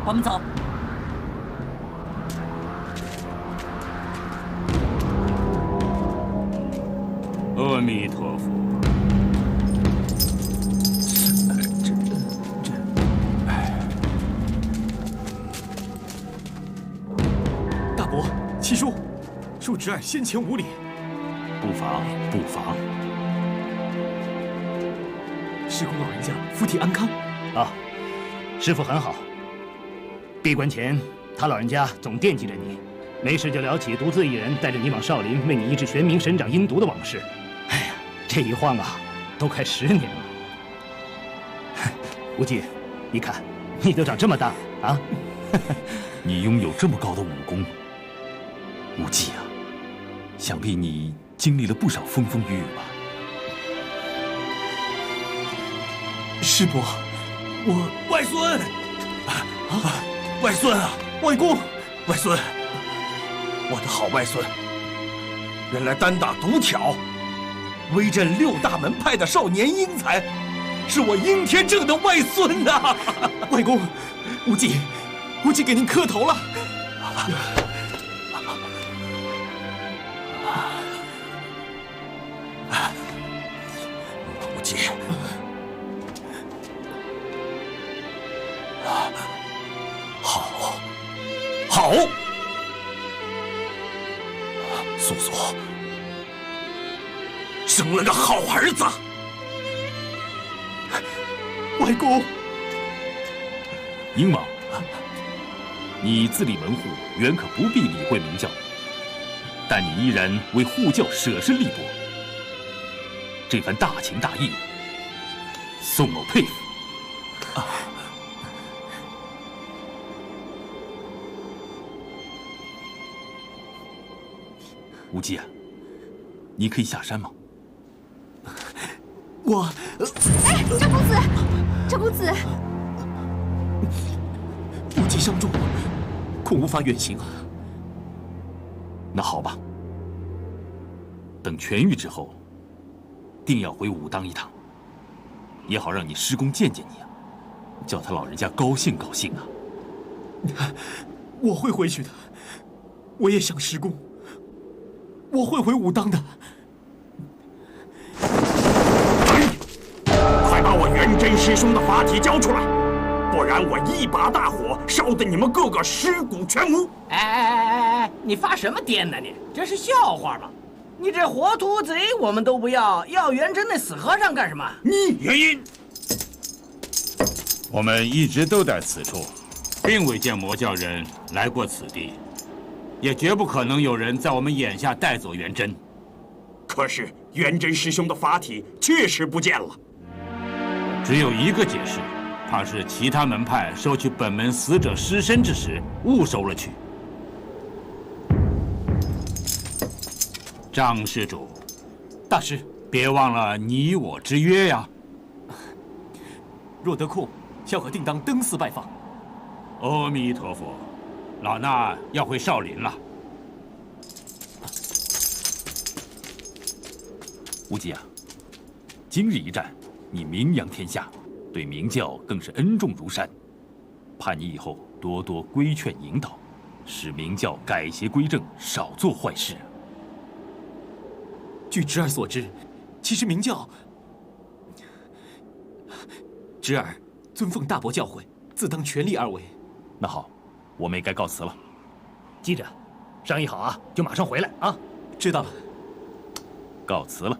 我们走。阿弥陀佛。七叔，恕侄儿先前无礼。不妨，不妨。师公老人家福体安康。啊，师傅很好。闭关前，他老人家总惦记着你，没事就聊起独自一人带着你往少林为你医治玄冥神掌阴毒的往事。哎呀，这一晃啊，都快10年了。无忌，你看，你都长这么大啊！你拥有这么高的武功。无忌啊，想必你经历了不少风风雨雨吧？师伯，我外孙，外孙啊，外公，外孙，我的好外孙，原来单打独挑，威震6大门派的少年英才，是我应天正的外孙呐！外公，无忌给您磕头了。无忌，好，素素生了个好儿子。外公，鹰王，你自立门户，原可不必理会明教，但你依然为护教舍身力搏，这番大情大义，宋某佩服。无忌啊，你可以下山吗？我……哎，赵公子，赵公子，无忌伤重，恐无法远行啊。那好吧，等痊愈之后，定要回武当一趟，也好让你师公见见你啊，叫他老人家高兴高兴啊。我会回去的，我也想师公，我会回武当的。快把我元真师兄的法体交出来，不然我一把大火烧得你们个个尸骨全无！哎，你发什么癫呢你？这是笑话吧？你这活兔贼我们都不要，要元真那死和尚干什么？原因，我们一直都在此处，并未见魔教人来过此地，也绝不可能有人在我们眼下带走元真。可是元真师兄的法体确实不见了。只有一个解释，怕是其他门派收取本门死者尸身之时误收了去。张施主，大师，别忘了你我之约呀！若得空，萧可定当登寺拜访。阿弥陀佛，老衲要回少林了。无忌啊，今日一战，你名扬天下，对明教更是恩重如山。盼你以后多多规劝引导，使明教改邪归正，少做坏事。据侄儿所知，其实明教，侄儿尊奉大伯教诲，自当全力而为。那好，我们也该告辞了。记着，商议好啊，就马上回来啊。知道了。告辞了。